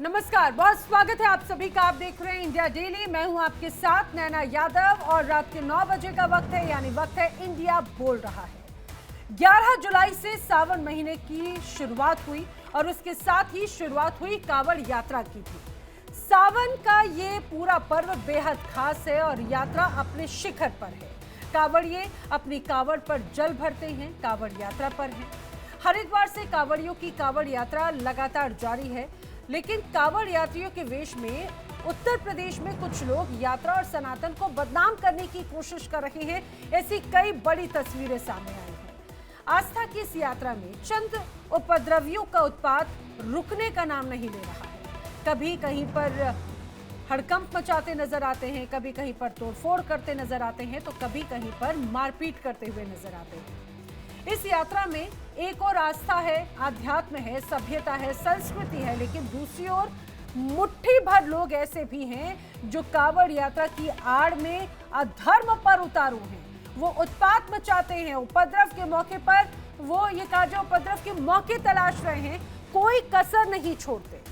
नमस्कार, बहुत स्वागत है आप सभी का। आप देख रहे हैं इंडिया डेली। मैं हूं आपके साथ नैना यादव और रात के 9 बजे का वक्त है, यानी वक्त है इंडिया बोल रहा है। 11 जुलाई से सावन महीने की शुरुआत हुई और उसके साथ ही शुरुआत हुई कांवड़ यात्रा की भी। सावन का ये पूरा पर्व बेहद खास है और यात्रा अपने शिखर पर है। कांवड़िए अपनी कांवड़ पर जल भरते हैं, कांवड़ यात्रा पर हैं। हरिद्वार से कांवड़ियों की कांवड़ यात्रा लगातार जारी है, लेकिन कांवड़ यात्रियों के वेश में उत्तर प्रदेश में कुछ लोग यात्रा और सनातन को बदनाम करने की कोशिश कर रहे हैं। ऐसी कई बड़ी तस्वीरें सामने आई हैं। आस्था की इस यात्रा में चंद उपद्रवियों का उत्पात रुकने का नाम नहीं ले रहा है। कभी कहीं पर हड़कंप मचाते नजर आते हैं, कभी कहीं पर तोड़फोड़ करते नजर आते हैं, तो कभी कहीं पर मारपीट करते हुए नजर आते हैं। इस यात्रा में एक और आस्था है, आध्यात्म है, सभ्यता है, संस्कृति है, लेकिन दूसरी ओर मुट्ठी भर लोग ऐसे भी हैं जो कांवड़ यात्रा की आड़ में अधर्म पर उतारू हैं। वो उत्पात मचाते हैं, उपद्रव के मौके पर वो ये काजा उपद्रव के मौके तलाश रहे हैं, कोई कसर नहीं छोड़ते।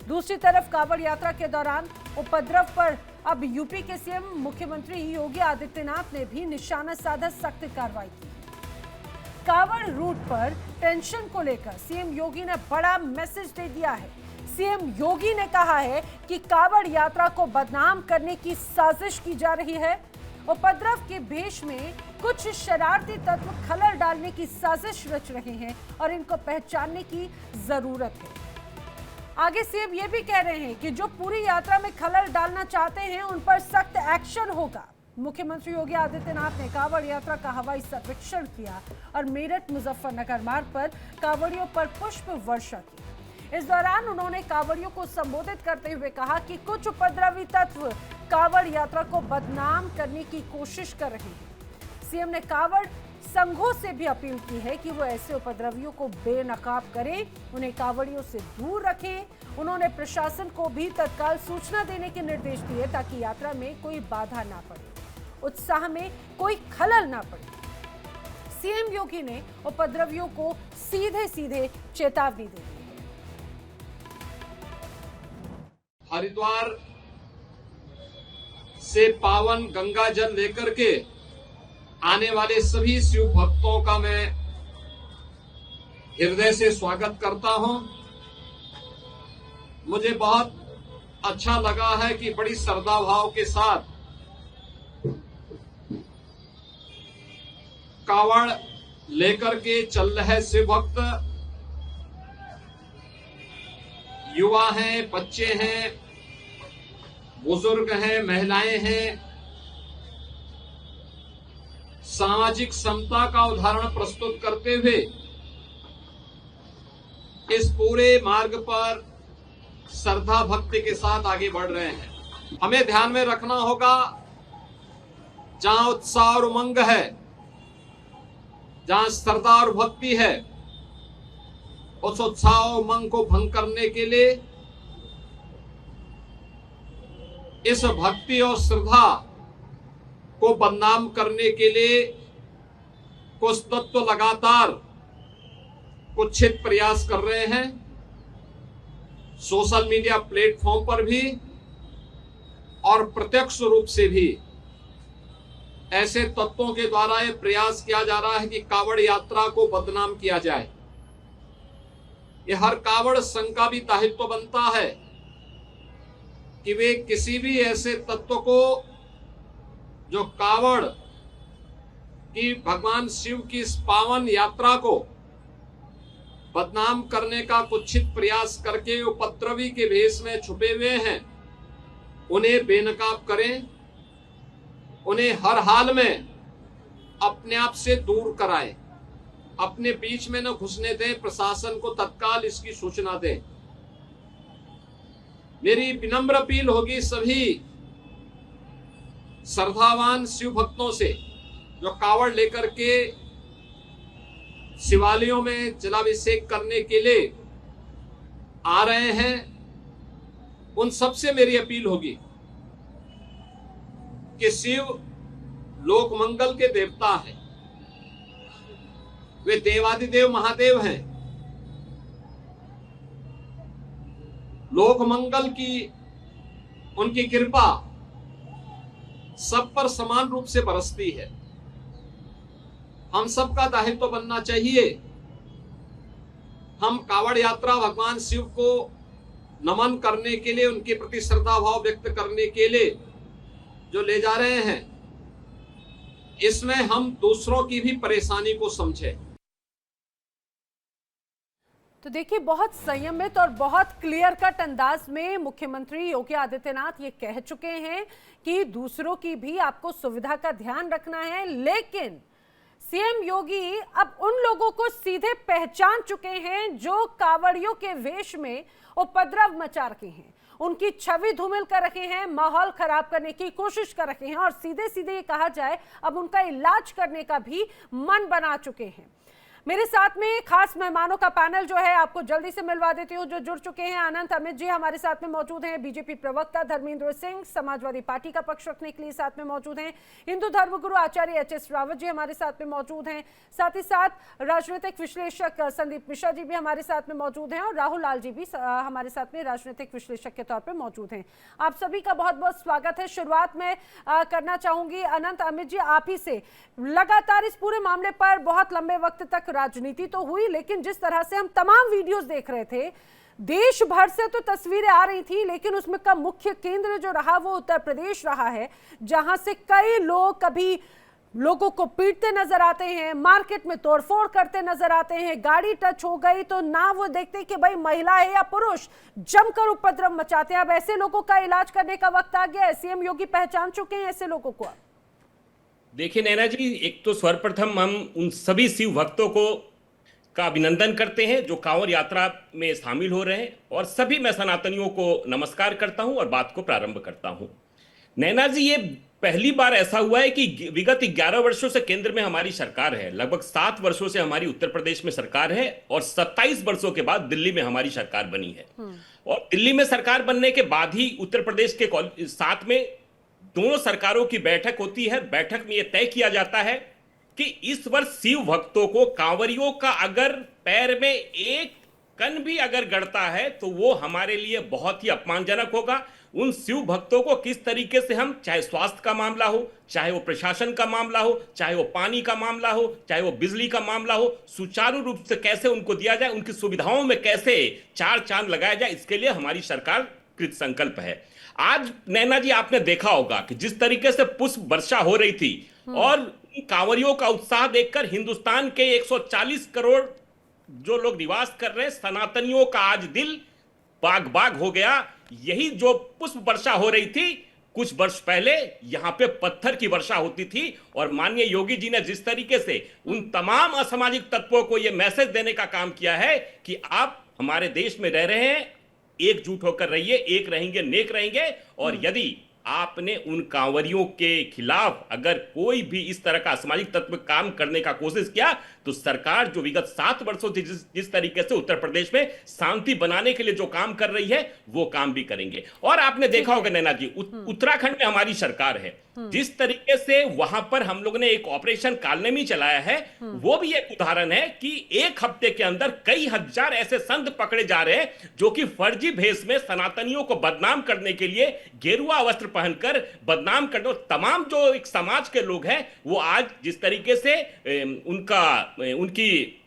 दूसरी तरफ कांवड़ यात्रा के दौरान उपद्रव पर अब यूपी के सीएम मुख्यमंत्री योगी आदित्यनाथ ने भी निशाना साधा सख्त कार्रवाई की। कांवड़ रूट पर टेंशन को लेकर सीएम योगी ने बड़ा मैसेज दे दिया है। सीएम योगी ने कहा है कि कांवड़ यात्रा को बदनाम करने की साजिश की जा रही है। उपद्रव के भेष में कुछ शरारती तत्व खलल डालने की साजिश रच रहे हैं और इनको पहचानने की जरूरत है। आगे सीएम ये भी कह रहे हैं कि जो पूरी यात्रा में खलल डालना चाहते हैं उन पर सख्त एक्शन होगा। मुख्यमंत्री योगी आदित्यनाथ ने कांवड़ यात्रा का हवाई सर्वेक्षण किया और मेरठ मुजफ्फरनगर मार्ग पर कांवड़ियों पर पुष्प वर्षा की। इस दौरान उन्होंने कांवड़ियों को संबोधित करते हुए कहा कि कुछ उपद्रवी तत्व कांवड़ यात्रा को बदनाम करने की कोशिश कर रहे हैं। सीएम ने कांवड़ संघों से भी अपील की है कि वो ऐसे उपद्रवियों को बेनकाब करें, उन्हें कांवड़ियों से दूर रखें। उन्होंने प्रशासन को भी तत्काल सूचना देने के निर्देश दिए ताकि यात्रा में कोई बाधा ना पड़े, उत्साह में कोई खलल ना पड़े। सीएम योगी ने उपद्रवियों को सीधे सीधे चेतावनी दे दी है। हरिद्वार से पावन गंगा जल लेकर के आने वाले सभी शिव भक्तों का मैं हृदय से स्वागत करता हूं। मुझे बहुत अच्छा लगा है कि बड़ी श्रद्धा भाव के साथ कांवड़ लेकर के चल रहे शिव भक्त, युवा हैं, बच्चे हैं, बुजुर्ग हैं, महिलाएं हैं। सामाजिक समता का उदाहरण प्रस्तुत करते हुए इस पूरे मार्ग पर श्रद्धा भक्ति के साथ आगे बढ़ रहे हैं। हमें ध्यान में रखना होगा, जहां उत्साह और उमंग है, जहां श्रद्धा और भक्ति है, उस उत्साह और उमंग को भंग करने के लिए, इस भक्ति और श्रद्धा को बदनाम करने के लिए कुछ तत्व लगातार कुत्सित प्रयास कर रहे हैं। सोशल मीडिया प्लेटफॉर्म पर भी और प्रत्यक्ष रूप से भी ऐसे तत्वों के द्वारा यह प्रयास किया जा रहा है कि कांवड़ यात्रा को बदनाम किया जाए। यह हर कांवड़ संघ का भी दायित्व बनता है कि वे किसी भी ऐसे तत्व को जो कांवड़ की भगवान शिव की इस पावन यात्रा को बदनाम करने का कुत्सित प्रयास करके उपद्रवी के भेष में छुपे हुए हैं, उन्हें बेनकाब करें, उन्हें हर हाल में अपने आप से दूर कराएं, अपने बीच में न घुसने दें, प्रशासन को तत्काल इसकी सूचना दें। मेरी विनम्र अपील होगी सभी श्रद्धावान शिव भक्तों से जो कांवड़ लेकर के शिवालयों में जलाभिषेक करने के लिए आ रहे हैं, उन सबसे मेरी अपील होगी कि शिव लोक मंगल के देवता हैं, वे देवादिदेव महादेव हैं। लोक मंगल की उनकी कृपा सब पर समान रूप से बरसती है। हम सबका दायित्व बनना चाहिए, हम कावड़ यात्रा भगवान शिव को नमन करने के लिए, उनके प्रति श्रद्धा भाव व्यक्त करने के लिए जो ले जा रहे हैं, इसमें हम दूसरों की भी परेशानी को समझें। तो देखिए, बहुत संयमित और बहुत क्लियर कट अंदाज में मुख्यमंत्री योगी आदित्यनाथ ये कह चुके हैं कि दूसरों की भी आपको सुविधा का ध्यान रखना है। लेकिन सीएम योगी अब उन लोगों को सीधे पहचान चुके हैं जो कावड़ियों के वेश में उपद्रव मचा रखे हैं, उनकी छवि धूमिल कर रखे हैं, माहौल खराब करने की कोशिश कर रखे हैं और सीधे सीधे ये कहा जाए अब उनका इलाज करने का भी मन बना चुके हैं। मेरे साथ में खास मेहमानों का पैनल जो है आपको जल्दी से मिलवा देती हूँ जो जुड़ चुके हैं। अनंत अमित जी हमारे साथ में मौजूद हैं, बीजेपी प्रवक्ता धर्मेंद्र सिंह समाजवादी पार्टी का पक्ष रखने के लिए साथ में मौजूद हैं, हिंदू धर्मगुरु आचार्य एच.एस. रावत जी हमारे साथ में मौजूद हैं, साथ ही साथ राजनीतिक विश्लेषक संदीप मिश्रा जी भी हमारे साथ में मौजूद हैं और राहुल लाल जी भी हमारे साथ में राजनीतिक विश्लेषक के तौर पर मौजूद हैं। आप सभी का बहुत बहुत स्वागत है। शुरुआत में करना चाहूंगी अनंत अमित जी आप ही से। लगातार इस पूरे मामले पर बहुत लंबे वक्त तक राजनीति तो हुई, लेकिन जिस तरह से हम तमाम वीडियोस देख रहे थे, देश भर से तो तस्वीरें आ रही थी, लेकिन उसमें का मुख्य केंद्र जो रहा वो उत्तर प्रदेश रहा है, जहां से कई लोग कभी लोगों को पीटते नजर आते हैं, मार्केट में तोड़फोड़ करते नजर आते हैं, गाड़ी टच हो गई तो ना वो देखते कि भाई महिला है या पुरुष, जमकर उपद्रव मचाते हैं। अब ऐसे लोगों का इलाज करने का वक्त आ गया है। सीएम योगी पहचान चुके हैं ऐसे लोगों को। देखिए नैना जी, एक तो सर्वप्रथम हम उन सभी शिव भक्तों को का अभिनंदन करते हैं जो कांवड़ यात्रा में शामिल हो रहे हैं, और सभी मैं सनातनियों को नमस्कार करता हूं और बात को प्रारंभ करता हूं। नैना जी, ये पहली बार ऐसा हुआ है कि विगत 11 वर्षों से केंद्र में हमारी सरकार है, लगभग 7 वर्षों से हमारी उत्तर प्रदेश में सरकार है और 27 वर्षों के बाद दिल्ली में हमारी सरकार बनी है। और दिल्ली में सरकार बनने के बाद ही उत्तर प्रदेश के साथ में दोनों सरकारों की बैठक होती है। बैठक में यह तय किया जाता है कि इस वर्ष शिव भक्तों को, कांवरियों का अगर पैर में एक कण भी अगर गड़ता है तो वो हमारे लिए बहुत ही अपमानजनक होगा। उन शिव भक्तों को किस तरीके से हम, चाहे स्वास्थ्य का मामला हो, चाहे वो प्रशासन का मामला हो, चाहे वो पानी का मामला हो, चाहे वो बिजली का मामला हो, सुचारू रूप से कैसे उनको दिया जाए, उनकी सुविधाओं में कैसे चार चांद लगाया जाए, इसके लिए हमारी सरकार कृत संकल्प है। आज नैना जी आपने देखा होगा कि जिस तरीके से पुष्प वर्षा हो रही थी और कांवरियों का उत्साह देखकर हिंदुस्तान के 140 करोड़ जो लोग निवास कर रहे हैं सनातनियों का आज दिल बाग बाग हो गया। यही जो पुष्प वर्षा हो रही थी, कुछ वर्ष पहले यहां पे पत्थर की वर्षा होती थी। और माननीय योगी जी ने जिस तरीके से उन तमाम असामाजिक तत्वों को यह मैसेज देने का काम किया है कि आप हमारे देश में रह रहे हैं, एकजुट होकर रहिए, एक रहेंगे नेक रहेंगे। और यदि आपने उन कांवरियों के खिलाफ अगर कोई भी इस तरह का असामाजिक तत्व काम करने का कोशिश किया तो सरकार जो विगत 7 वर्षों से जिस तरीके से उत्तर प्रदेश में शांति बनाने के लिए जो काम कर रही है वो काम भी करेंगे। और आपने देखा होगा नैना जी, उत्तराखंड में हमारी सरकार है, जिस तरीके से वहां पर हम लोग ने एक ऑपरेशन कालनेमी चलाया है, वो भी एक उदाहरण है कि एक हफ्ते के अंदर कई हजार ऐसे संत पकड़े जा रहे हैं जो कि फर्जी भेष में सनातनियों को बदनाम करने के लिए गेरुआ वस्त्र पहनकर बदनाम करने, तमाम जो एक समाज के लोग हैं वो आज जिस तरीके से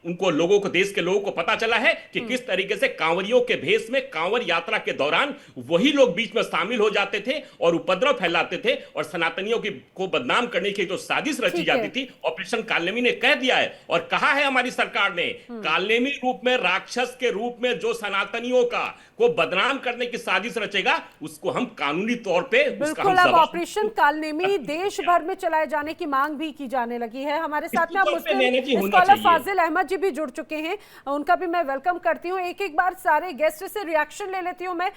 उनको लोगों को, देश के लोगों को पता चला है कि किस तरीके से कांवरियों के भेष में कांवर यात्रा के दौरान वही लोग बीच में शामिल हो जाते थे और उपद्रव फैलाते थे और सनातनियों को बदनाम करने की जो साजिश रची जाती थी, ऑपरेशन कालनेमी ने कह दिया है। और कहा है हमारी सरकार ने, कालनेमी रूप में, राक्षस के रूप में जो सनातनियों को बदनाम करने की साजिश रचेगा उसको हम कानूनी तौर पे बिल्कुल। अब ऑपरेशन कालनेमी देश भर में चलाए जाने की मांग भी की जाने लगी है। हमारे साथ में मुस्लिम स्कॉलर फाजिल अहमद जी भी जुड़ चुके हैं, उनका भी मैं वेलकम करती हूँ। एक बार सारे गेस्ट से रिएक्शन ले लेती हूँ मैं।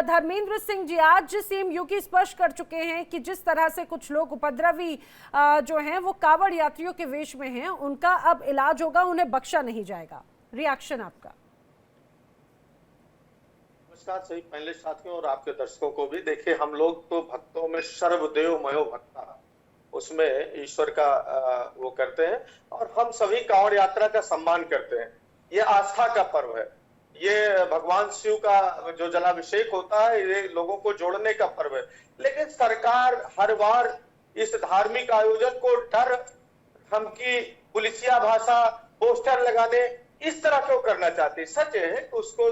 धर्मेंद्र सिंह जी, आज सीएम योगी स्पष्ट कर चुके हैं कि जिस तरह से कुछ लोग उपद्रवी जो हैं वो कावड़ यात्रियों के वेश में हैं, उनका अब इलाज होगा, उन्हें बख्शा नहीं जाएगा। रिएक्शन आपका। नमस्कार सभी पैनलिस्ट साथियों और आपके दर्शकों को भी। देखिए, हम लोग तो भक्तों में सर्वदेव मयो भक्ता, उसमें ईश्वर का वो करते हैं और हम सभी कांवड़ यात्रा का सम्मान करते हैं। ये आस्था का पर्व है, ये भगवान शिव का जो जलाभिषेक होता है, ये लोगों को जोड़ने का पर्व है। लेकिन सरकार हर बार इस धार्मिक आयोजन को डर, धमकी, पुलिसिया भाषा, पोस्टर लगाने, इस तरह क्यों करना चाहती है? सच है कि उसको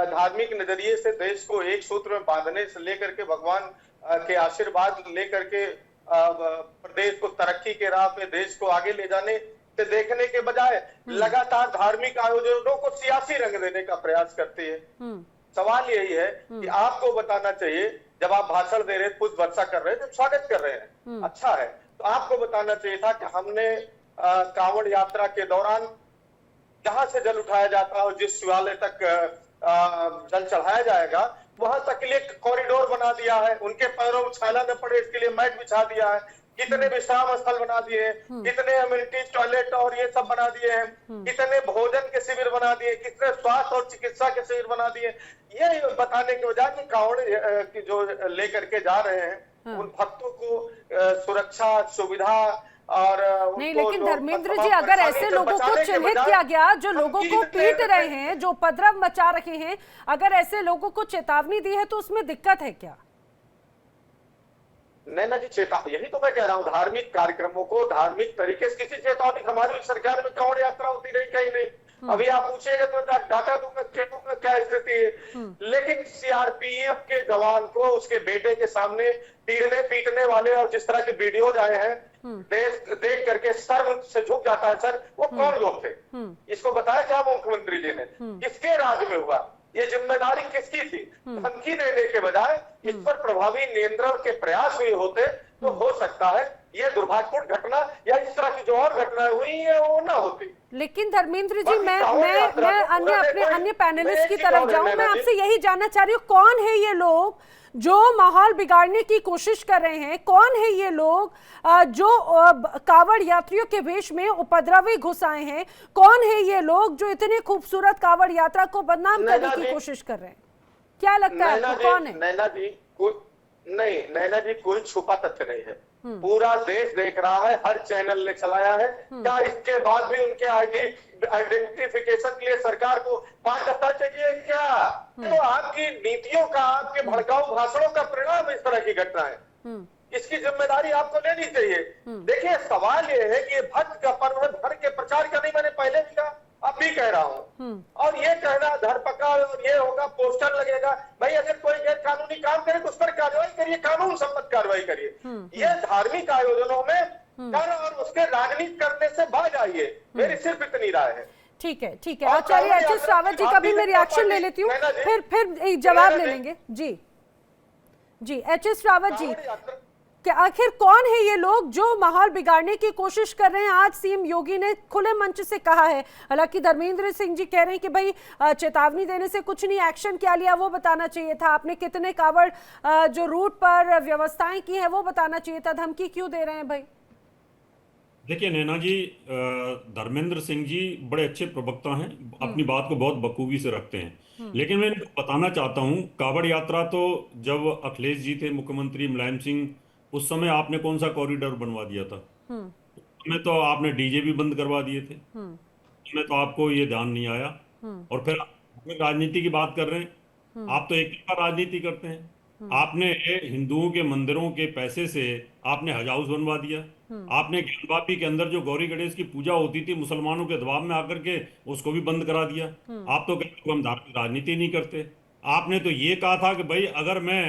धार्मिक नजरिए से देश को एक सूत्र में बांधने से लेकर के भगवान के आशीर्वाद लेकर के प्रदेश को तरक्की के राह पे, देश को आगे ले जाने से देखने के बजाय लगातार धार्मिक आयोजनों को सियासी रंग देने का प्रयास करती है। सवाल यही है कि आपको बताना चाहिए, जब आप भाषण दे रहे, पुष्प वर्षा कर रहे हैं, जब स्वागत कर रहे हैं, अच्छा है, तो आपको बताना चाहिए था कि हमने कांवड़ यात्रा के दौरान जहां से जल उठाया जाता हो, जिस शिवालय तक जल चढ़ाया जाएगा, वहां तक के लिए कॉरिडोर बना दिया है, उनके पैरों में छाला न पड़े इसके लिए मैट बिछा दिया है, कितने विश्राम स्थल बना दिए हैं, कितने अम्यूनिटी टॉयलेट और ये सब बना दिए हैं, कितने भोजन के शिविर बना दिए, कितने स्वास्थ्य और चिकित्सा के शिविर बना दिए। ये बताने के बजाय कि कांवड़ की जो लेकर के जा रहे हैं, उन भक्तों को सुरक्षा, सुविधा और नहीं, लेकिन धर्मेंद्र जी, अगर ऐसे लोगों को चिन्हित किया गया जो लोगों को पीट रहे हैं, जो उपद्रव मचा रहे हैं, अगर ऐसे लोगों को चेतावनी दी है तो उसमें दिक्कत है क्या? नैना जी, चेतावनी, यही तो मैं कह रहा हूँ, धार्मिक कार्यक्रमों को धार्मिक तरीके से किसी चेतावनी, हमारी सरकार में कांवड़ यात्रा होती नहीं, कहीं नहीं। अभी आप पूछेगा तो डाटा दूंगा का क्या स्थिति है। लेकिन सीआरपीएफ के जवान को उसके बेटे के सामने तीरने पीटने वाले और जिस तरह के वीडियोज आए हैं, देख करके सर से झुक जाता है। सर, वो कौन लोग थे? इसको बताया क्या मुख्यमंत्री जी ने? किसके राज में हुआ? ये जिम्मेदारी किसकी थी? धमकी देने के बजाय इस पर प्रभावी नियंत्रण के प्रयास हुए होते तो हो सकता है ये दुर्भाग्यपूर्ण घटना या इस तरह की जो और घटनाएं हुई है वो ना होती। लेकिन धर्मेंद्र जी, मैं अन्य पैनलिस्ट की तरफ जाऊं, मैं आपसे यही जानना चाह रही हूँ, कौन है ये लोग जो माहौल बिगाड़ने की कोशिश कर रहे हैं? कौन है ये लोग जो कावड़ यात्रियों के वेश में उपद्रवी घुस आए हैं? कौन है ये लोग जो इतने खूबसूरत कावड़ यात्रा को बदनाम करने की कोशिश कर रहे हैं? क्या लगता है आपको, कौन है? नैना जी, कोई छुपा तथ्य नहीं है, पूरा देश देख रहा है, हर चैनल ने चलाया है। क्या इसके बाद भी उनके आइडेंटिफिकेशन के लिए सरकार को 5 हफ्ता चाहिए क्या? तो आपकी नीतियों का, आपके भड़काऊ भाषणों का परिणाम इस तरह की घटना है। इसकी जिम्मेदारी आपको लेनी चाहिए। देखिए, सवाल ये है कि ये भक्त का पर्व है, धर्म के प्रचार का नहीं, मैंने पहले भी कहा, अब भी कह रहा हूँ। और ये कहना धरपकड़ और ये होगा, पोस्टर लगेगा, भाई अगर कोई गैर कानूनी काम करे तो उस पर कार्रवाई करिए, कानून सम्मत कार्रवाई करिए। ये धार्मिक आयोजनों में डर और उसके राजनीति करने से बाज आइए, मेरी सिर्फ इतनी राय है। ठीक है, ठीक है। आचार्य एच.एस. रावत जी का भी मैं रिएक्शन ले लेती हूँ, फिर एक जवाब ले लेंगे। जी एच.एस. रावत जी, कि आखिर कौन है ये लोग जो माहौल बिगाड़ने की कोशिश कर रहे हैं? आज सीएम योगी ने खुले मंच से कहा है, हालांकि धर्मेंद्र सिंह जी कह रहे हैं कि भाई चेतावनी देने से कुछ नहीं, एक्शन क्या लिया वो बताना चाहिए था, आपने कितने कावड़ जो रूट पर व्यवस्थाएं की है वो बताना चाहिए था, धमकी क्यों दे रहे हैं भाई? देखिए नैना जी, धर्मेंद्र सिंह जी बड़े अच्छे प्रवक्ता हैं, अपनी बात को बहुत बखूबी से रखते हैं। लेकिन मैं बताना चाहता हूँ, कावड़ यात्रा तो जब अखिलेश जी थे मुख्यमंत्री, मुलायम सिंह, उस समय आपने कौन सा कॉरिडोर बनवा दिया था? उसमें तो आपने डीजे भी बंद करवा दिए थे, उसमें तो आपको ये ध्यान नहीं आया। और फिर राजनीति की बात कर रहे हैं, आप तो एक तरफा राजनीति करते हैं। आपने हिंदुओं के मंदिरों के पैसे से आपने हज हाउस बनवा दिया, आपने ज्ञानवापी के अंदर जो गौरी गणेश की पूजा होती थी मुसलमानों के दबाव में आकर के, उसको भी बंद करा दिया। आप तो कहते हो हम धार्मिक राजनीति नहीं करते। आपने तो ये कहा था कि भाई अगर मैं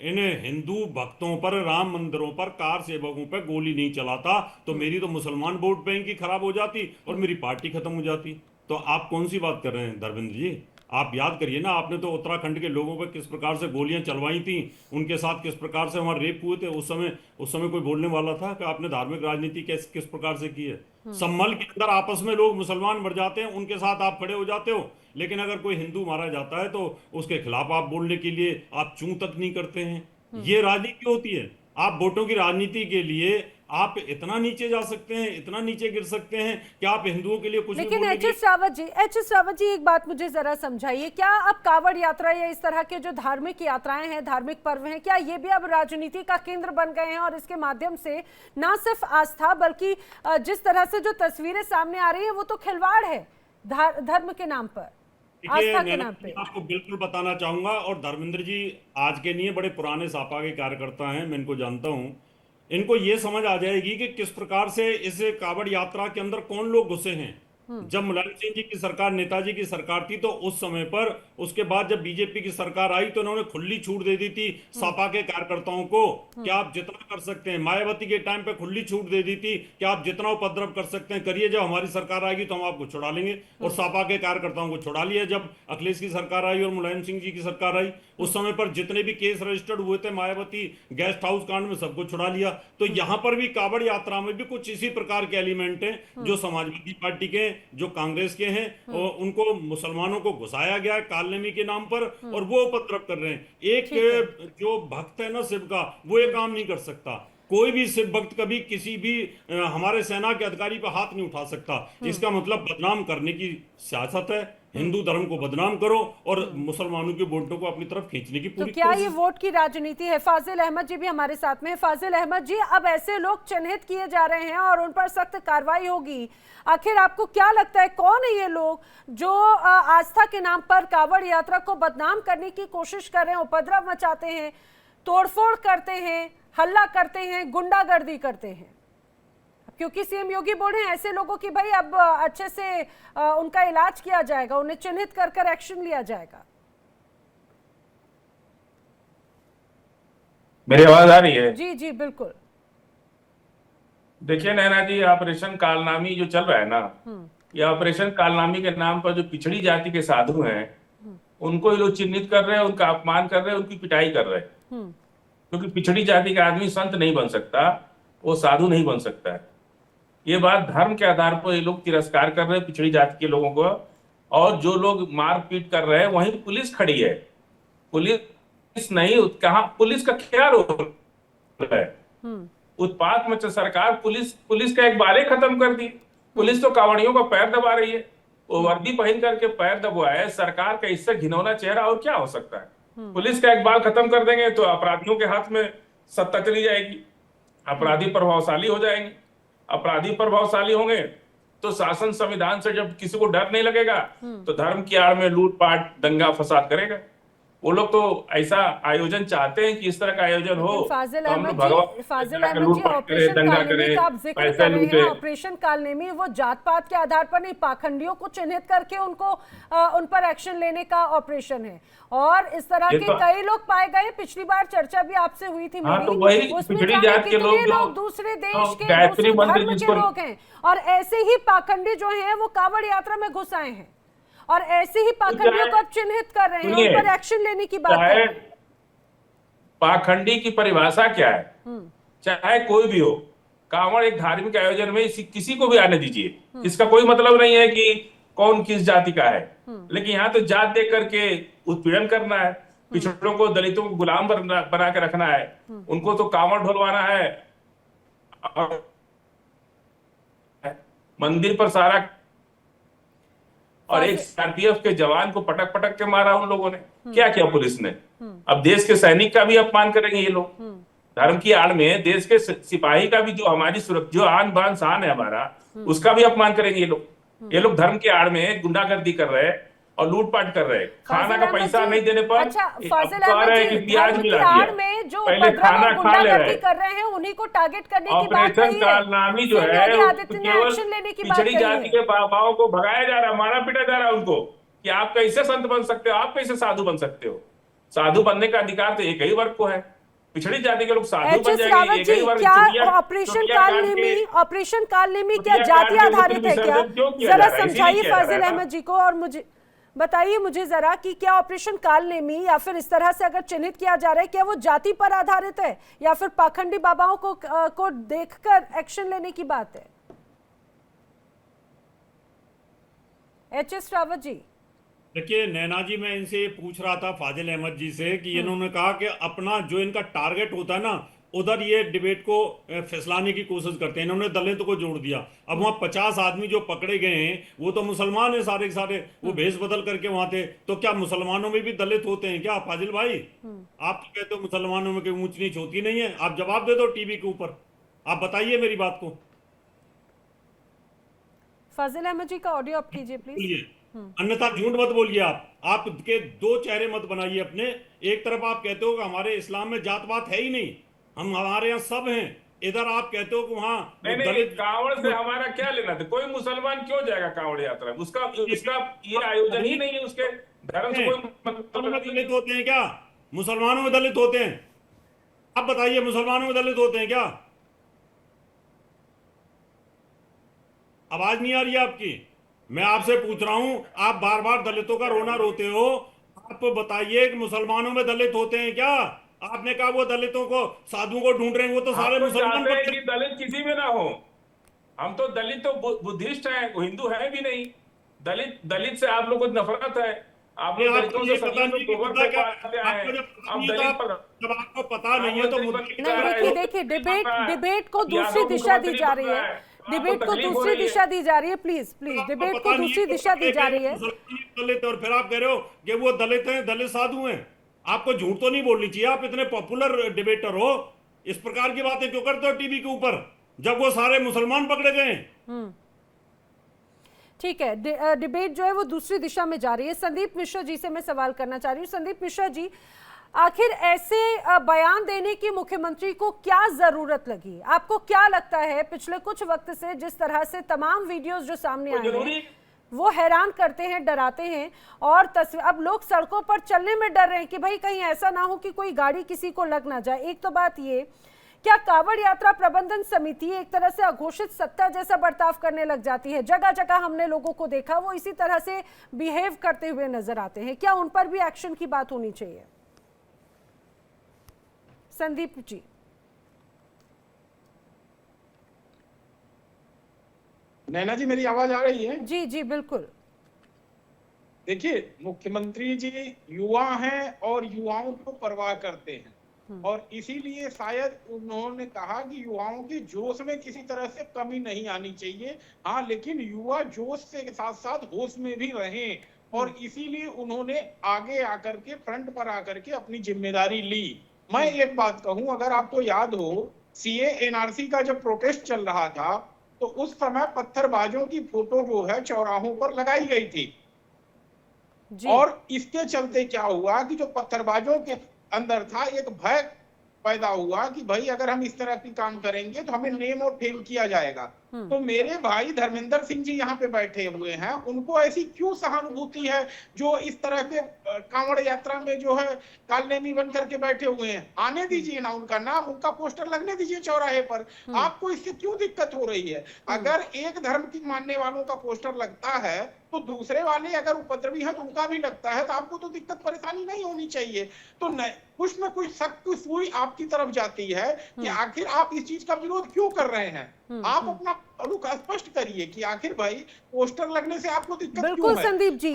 इन हिंदू भक्तों पर, राम मंदिरों पर, कार सेवकों पर गोली नहीं चलाता तो मेरी तो मुसलमान वोट बैंक ही खराब हो जाती और मेरी पार्टी खत्म हो जाती। तो आप कौन सी बात कर रहे हैं धर्मेंद्र जी? आप याद करिए ना, आपने तो उत्तराखंड के लोगों पर किस प्रकार से गोलियां चलवाई थी, उनके साथ किस प्रकार से वहां रेप हुए थे। उस समय कोई बोलने वाला था कि आपने धार्मिक राजनीति किस प्रकार से की है? सम्मल के अंदर आपस में लोग मुसलमान मर जाते हैं, उनके साथ आप खड़े हो जाते हो, लेकिन अगर कोई हिंदू मारा जाता है तो उसके खिलाफ आप बोलने के लिए आप चूं तक नहीं करते हैं। ये राजनीति होती है। आप वोटों की राजनीति के लिए आप इतना नीचे जा सकते हैं, इतना नीचे गिर सकते हैं कि आप हिंदुओं के लिए कुछ भी बोलेंगे। लेकिन एच.एस. रावत जी एक बात मुझे जरा समझाइए, क्या अब कावड़ यात्रा या इस तरह के जो धार्मिक यात्राएं हैं, धार्मिक पर्व हैं, क्या ये भी अब राजनीति का केंद्र बन गए हैं? और इसके माध्यम से न सिर्फ आस्था बल्कि जिस तरह से जो तस्वीरें सामने आ रही है वो तो खिलवाड़ है धर्म के नाम पर। देखिए आस्था के नैना नाम जी, पे। मैं आपको बिल्कुल बताना चाहूंगा, और धर्मेंद्र जी आज के नहीं है, बड़े पुराने सपा के कार्यकर्ता हैं, मैं इनको जानता हूं। इनको ये समझ आ जाएगी कि किस प्रकार से इस कावड़ यात्रा के अंदर कौन लोग घुसे हैं। जब मुलायम सिंह जी की सरकार, नेताजी की सरकार थी, तो उस समय पर, उसके बाद जब बीजेपी की सरकार आई तो उन्होंने खुली छूट दे दी थी सपा के कार्यकर्ताओं को कि आप जितना कर सकते हैं। मायावती के टाइम पे खुली छूट दे दी थी कि आप जितना उपद्रव कर सकते हैं करिए, जब हमारी सरकार आएगी तो हम आपको छुड़ा लेंगे। और सपा के कार्यकर्ताओं को छुड़ा लिया। जब अखिलेश की सरकार आई और मुलायम सिंह जी की सरकार आई, उस समय पर जितने भी केस रजिस्टर्ड हुए थे मायावती गेस्ट हाउस कांड में, सबको छुड़ा लिया। तो यहां पर भी कावड़ यात्रा में भी कुछ इसी प्रकार के एलिमेंट हैं जो समाजवादी पार्टी के, जो कांग्रेस के हैं, और उनको मुसलमानों को घुसाया गया है कालनेमी के नाम पर, और वो उपद्रव कर रहे हैं। ठीक है। एक जो भक्त है ना शिव का, वो ये काम नहीं कर सकता। कोई भी शिव भक्त कभी किसी भी हमारे सेना के अधिकारी पर हाथ नहीं उठा सकता। इसका मतलब बदनाम करने की सियासत है। हिंदू धर्म को बदनाम करो और मुसलमानों के वोटों को अपनी तरफ खींचने की तो पूरी क्या ये कोशिश। वोट की राजनीति है? फाजिल अहमद जी भी हमारे साथ में हैं। फाजिल अहमद जी, अब ऐसे लोग चिन्हित किए जा रहे हैं और उन पर सख्त कार्रवाई होगी। आखिर आपको क्या लगता है, कौन है ये लोग जो आस्था के नाम पर कावड़ यात्रा को बदनाम करने की कोशिश कर रहे हैं, उपद्रव मचाते हैं, तोड़फोड़ करते हैं, हल्ला करते हैं, गुंडागर्दी करते हैं? क्योंकि सीएम योगी बोल रहे हैं ऐसे लोगों की भाई अब अच्छे से उनका इलाज किया जाएगा, उन्हें चिन्हित कर कर एक्शन लिया जाएगा। मेरी आवाज आ रही है? जी जी बिल्कुल। देखिए नैना जी, ऑपरेशन कालनामी जो चल रहा है ना, ये ऑपरेशन कालनामी के नाम पर जो पिछड़ी जाति के साधु हैं, उनको ये लोग चिन्हित कर रहे हैं, उनका अपमान कर रहे हैं, उनकी पिटाई कर रहे हैं। क्योंकि पिछड़ी जाति का आदमी संत नहीं बन सकता, वो साधु नहीं बन सकता है। ये बात धर्म के आधार पर ये लोग तिरस्कार कर रहे हैं पिछड़ी जाति के लोगों को। और जो लोग मारपीट कर रहे हैं, वहीं पुलिस खड़ी है। पुलिस नहीं, कहाँ पुलिस का क्या रोल है? उत्पात मचा सरकार, पुलिस का एक बारे खत्म कर दी। पुलिस तो कावड़ियों का पैर दबा रही है। वो वर्दी पहन करके पैर दबाए सरकार का, इससे घिनौना चेहरा और क्या हो सकता है? पुलिस का एक बाल खत्म कर देंगे तो अपराधियों के हाथ में सत्ता चली जाएगी, अपराधी प्रभावशाली हो जाएंगे। अपराधी प्रभावशाली होंगे तो शासन संविधान से जब किसी को डर नहीं लगेगा तो धर्म की आड़ में लूटपाट दंगा फसाद करेगा। वो लोग तो ऐसा आयोजन चाहते हैं कि इस तरह का आयोजन हो। फाजिल तो हम अहमद भगवान जी, फाजिल तरह का अहमद जी, लूटपाट करे, ऑपरेशन दंगा कालनेमी करे, का आप जिक्र पैसे कर रहे हैं। लूटे। ऑपरेशन कालनेमी वो जात पात के आधार पर नहीं, पाखंडियों को चिन्हित करके उनको उन पर एक्शन लेने का ऑपरेशन है। और इस तरह ये के तो- कई लोग पाए गए। पिछली बार चर्चा भी आपसे हुई थी हाँ, मेरी, तो वही उसमें पिछड़ी जाने जात के कितने लोग लोग दूसरे देश के, गायत्री दूसरे मंदिर धर्म के जिसको- लोग हैं, और ऐसे ही पाखंडी जो हैं वो कावड़ यात्रा में घुस आए हैं और ऐसे ही पाखंडियों को अब चिन्हित कर रहे हैं, उन पर एक्शन लेने की बात कर रहे हैं। पाखंडी की परिभाषा क्या है? चाहे कोई भी हो, कांवड़ एक धार्मिक आयोजन में किसी को भी आने दीजिए, इसका कोई मतलब नहीं है कि कौन किस जाति का है। लेकिन यहाँ तो जात देख करके उत्पीड़न करना है, पिछड़ों को, दलितों को गुलाम बना के रखना है, उनको तो कांवड़ ढोलवाना है, और मंदिर पर सारा, और एक सीआरपीएफ के जवान को पटक पटक के मारा उन लोगों ने। क्या किया पुलिस ने? अब देश के सैनिक का भी अपमान करेंगे ये लोग। धर्म की आड़ में देश के सिपाही का भी, जो हमारी सुरक्षा, जो आन बान शान है हमारा, उसका भी अपमान करेंगे ये लोग। ये लोग धर्म की आड़ में गुंडागर्दी कर रहे हैं और लूटपाट कर रहे हैं। खाना का पैसा नहीं देने पर अच्छा, अब फाजिल कह रहे हैं अहमद कि जी, प्याज धर्म की मिला आड़ दिया। में जो पहले उपद्रव खाना और खा ले गुंडागर्दी रहे। कर रहे हैं उन्हीं को टारगेट करने की बात ऑपरेशन कही है। कालनामी जो सीएम है, योगी वो आदित्यनाथ ने केवल एक्शन लेने की बात पिछड़ी कही जाति है। के बाबाओं को भगाया जा रहा है, मारा पीटा जा रहा है उनको, कि आप कैसे संत बन सकते हो, आप कैसे साधु बन सकते हो। साधु बनने का अधिकार तो एक ही वर्ग को है। पिछड़ी जाति के लोग साधु बन जाएंगे, रावत एक जी, ही वर्ग। क्या ऑपरेशन कालनेमी क्या जाति आधारित है क्या? जरा समझाइए फाजिल अहमद जी को, और मुझे बताइए मुझे जरा कि क्या ऑपरेशन कालनेमी या फिर इस तरह से अगर चिन्हित किया जा रहा है, क्या वो जाति पर आधारित है या फिर पाखंडी बाबाओं को देखकर एक्शन लेने की बात है? एच.एस. रावत जी। देखिए नैना जी, मैं इनसे ये पूछ रहा था फाजिल अहमद जी से कि इन्होंने कहा कि अपना जो इनका टारगेट होता है ना, उधर ये डिबेट को फैसलाने की कोशिश करते हैं। इन्होंने दलित को जोड़ दिया। अब वहाँ 50 आदमी जो पकड़े गए हैं वो तो मुसलमान है सारे के सारे, वो भेष बदल करके वहां थे। तो क्या मुसलमानों में भी दलित होते हैं क्या फाजिल भाई? आप तो कहते हो मुसलमानों में कोई ऊंच नीच होती नहीं है। आप जवाब दे दो टीवी के ऊपर, आप बताइए मेरी बात को। फाजिल अहमद जी का ऑडियो आप कीजिए प्लीज। अन्यथा झूठ मत बोलिए। आप के दो चेहरे मत बनाइए अपने। एक तरफ आप कहते हो कि हमारे इस्लाम में जात पात है ही नहीं, हमारे यहाँ सब हैं। इधर आप कहते हो कि वहाँ नहीं नहीं, कांवड़ से हमारा क्या लेना था? कोई मुसलमान क्यों जाएगा कांवड़ यात्रा में? उसका ये आयोजन ही नहीं है, उसके धर्म से कोई मुसलमानों में दलित होते हैं क्या? मुसलमानों में दलित होते हैं? आप बताइए, मुसलमानों में दलित होते हैं क्या? आवाज नहीं आ रही है आपकी? मैं आपसे पूछ रहा हूं, आप बार बार दलितों का रोना रोते हो। आप बताइए कि मुसलमानों में दलित होते हैं क्या? आपने कहा वो दलितों को, साधुओं को ढूंढ रहे हैं, वो तो सारे मुसलमान चाहते हैं कि दलित किसी में ना हो। हम तो दलित तो बुद्धिस्ट हैं, हिंदू है भी नहीं। दलित से आप लोगों को नफरत है। आप लोग दलितों से पता नहीं कि गोबर पता से आए हैं। जब आपको पता नहीं है तो नहीं, देखिए डिबेट को दूसरी दिशा दी जा रही है। डिबेट को दूसरी दिशा दी जा रही है। प्लीज डिबेट को दूसरी दिशा दी जा रही है। दलित, और फिर आप कह रहे हो कि वो दलित हैं, दलित साधु हैं। आपको झूठ तो नहीं बोलनी चाहिए। आप इतने पॉपुलर डिबेटर हो, इस प्रकार की बातें क्यों करते हो टीवी के ऊपर, जब वो सारे मुसलमान पकड़े गए? ठीक है, डिबेट जो है वो दूसरी दिशा में जा रही है। संदीप मिश्रा जी से मैं सवाल करना चाह रही हूँ। संदीप मिश्रा जी, आखिर ऐसे बयान देने की मुख्यमंत्री को क्या जरूरत लगी? आपको क्या लगता है पिछले कुछ वक्त से जिस तरह से तमाम वीडियोस जो सामने आए हैं वो हैरान करते हैं, डराते हैं, और अब लोग सड़कों पर चलने में डर रहे हैं कि भाई कहीं ऐसा ना हो कि कोई गाड़ी किसी को लग ना जाए। एक तो बात ये, क्या कांवड़ यात्रा प्रबंधन समिति एक तरह से अघोषित सत्ता जैसा बर्ताव करने लग जाती है? जगह जगह हमने लोगों को देखा वो इसी तरह से बिहेव करते हुए नजर आते हैं। क्या उन पर भी एक्शन की बात होनी चाहिए? संदीप जी। नैना जी, मेरी आवाज आ रही है? जी जी बिल्कुल। देखिए, मुख्यमंत्री जी युवा हैं और युवाओं को परवाह करते हैं, और इसीलिए शायद उन्होंने कहा कि युवाओं के जोश में किसी तरह से कमी नहीं आनी चाहिए। हाँ, लेकिन युवा जोश से साथ साथ होश में भी रहें, और इसीलिए उन्होंने आगे आकर के, फ्रंट पर आकर के अपनी जिम्मेदारी ली। मैं एक बात कहूं, अगर आपको याद हो, सीए एनआरसी का जब प्रोटेस्ट चल रहा था तो उस समय पत्थरबाजों की फोटो जो है चौराहों पर लगाई गई थी जी। और इसके चलते क्या हुआ कि जो पत्थरबाजों के अंदर था एक भय पैदा हुआ कि भाई अगर हम इस तरह की काम करेंगे तो हमें नेम और फेम किया जाएगा। तो मेरे भाई धर्मेंद्र सिंह जी यहाँ पे बैठे हुए हैं, उनको ऐसी क्यों सहानुभूति है जो इस तरह के कांवड़ यात्रा में जो है कालनेमी बन करके बैठे हुए हैं? आने दीजिए ना, उनका नाम, उनका पोस्टर लगने दीजिए चौराहे पर। आपको इससे क्यों दिक्कत हो रही है? अगर एक धर्म की मानने वालों का पोस्टर लगता है तो दूसरे वाले अगर उपद्रवी है तो उनका भी लगता है, तो आपको तो दिक्कत परेशानी नहीं होनी चाहिए। तो कुछ न कुछ शक की सुई आपकी तरफ जाती है कि आखिर आप इस चीज का विरोध क्यों कर रहे हैं। आप अपना रुख स्पष्ट करिए कि आखिर भाई पोस्टर लगने से आपको दिक्कत क्यों है? बिल्कुल संदीप जी,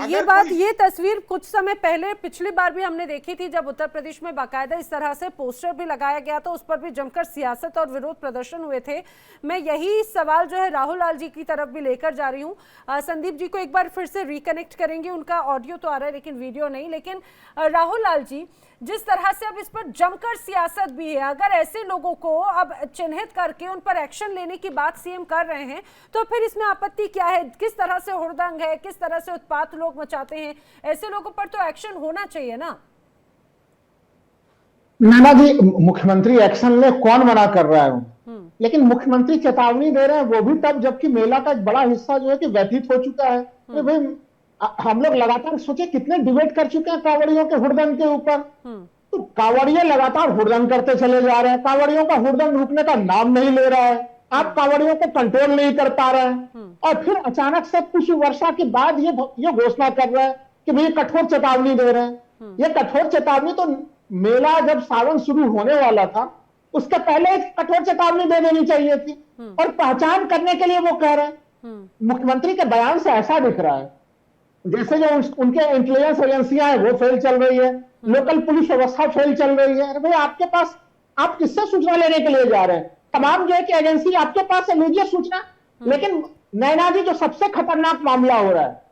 ये तस्वीर कुछ समय पहले पिछली बार भी हमने देखी थी जब उत्तर प्रदेश में बाकायदा इस तरह से पोस्टर भी लगाया गया था, उस पर भी जमकर सियासत और विरोध प्रदर्शन हुए थे। मैं यही सवाल जो है राहुल लाल जी की तरफ भी लेकर जा रही हूँ। संदीप जी को एक बार फिर से रिकनेक्ट करेंगे, उनका ऑडियो तो आ रहा है लेकिन वीडियो नहीं। लेकिन राहुल लाल जी, जिस तरह से अब इस पर जमकर सियासत भी है, अगर ऐसे लोगों को अब चिन्हित करके उन पर एक्शन लेने की बात सीएम कर रहे हैं तो फिर इसमें आपत्ति क्या है? किस तरह से हुड़दंग है, किस तरह से उत्पात लोग मचाते हैं, ऐसे लोगों पर तो एक्शन होना चाहिए ना। नैना जी, मुख्यमंत्री एक्शन ले, कौन मना कर रहा है? लेकिन मुख्यमंत्री चेतावनी दे रहे हैं, वो भी तब जबकि मेला का एक बड़ा हिस्सा जो है कि व्यतीत हो चुका है। तो भाई हम लोग लगातार सोचे कितने डिबेट कर चुके हैं कांवड़ियों के हुड़दंग के ऊपर। तो कांवड़िये लगातार हुड़दंग करते चले जा रहे हैं, कांवड़ियों का हुड़दंग रुकने का नाम नहीं ले रहा है। आप कांवड़ियों को कंट्रोल नहीं कर पा रहे हैं, और फिर अचानक से कुछ वर्षा के बाद ये घोषणा कर रहे हैं कि भाई कठोर चेतावनी दे रहे हैं। ये कठोर चेतावनी तो मेला जब सावन शुरू होने वाला था उसके पहले कठोर चेतावनी दे देनी चाहिए थी, और पहचान करने के लिए वो कह रहे हैं। मुख्यमंत्री के बयान से ऐसा दिख रहा है जैसे जो उनके इंटेलिजेंस एजेंसियां हैं वो फेल चल रही है, लोकल पुलिस व्यवस्था फेल चल रही है। अरे भाई, आपके पास, आप किससे सूचना लेने के लिए जा रहे हैं? तमाम जो है कि एजेंसी आपके पास है, लीजिए सूचना। लेकिन नैना जी, जो सबसे खतरनाक मामला हो रहा है,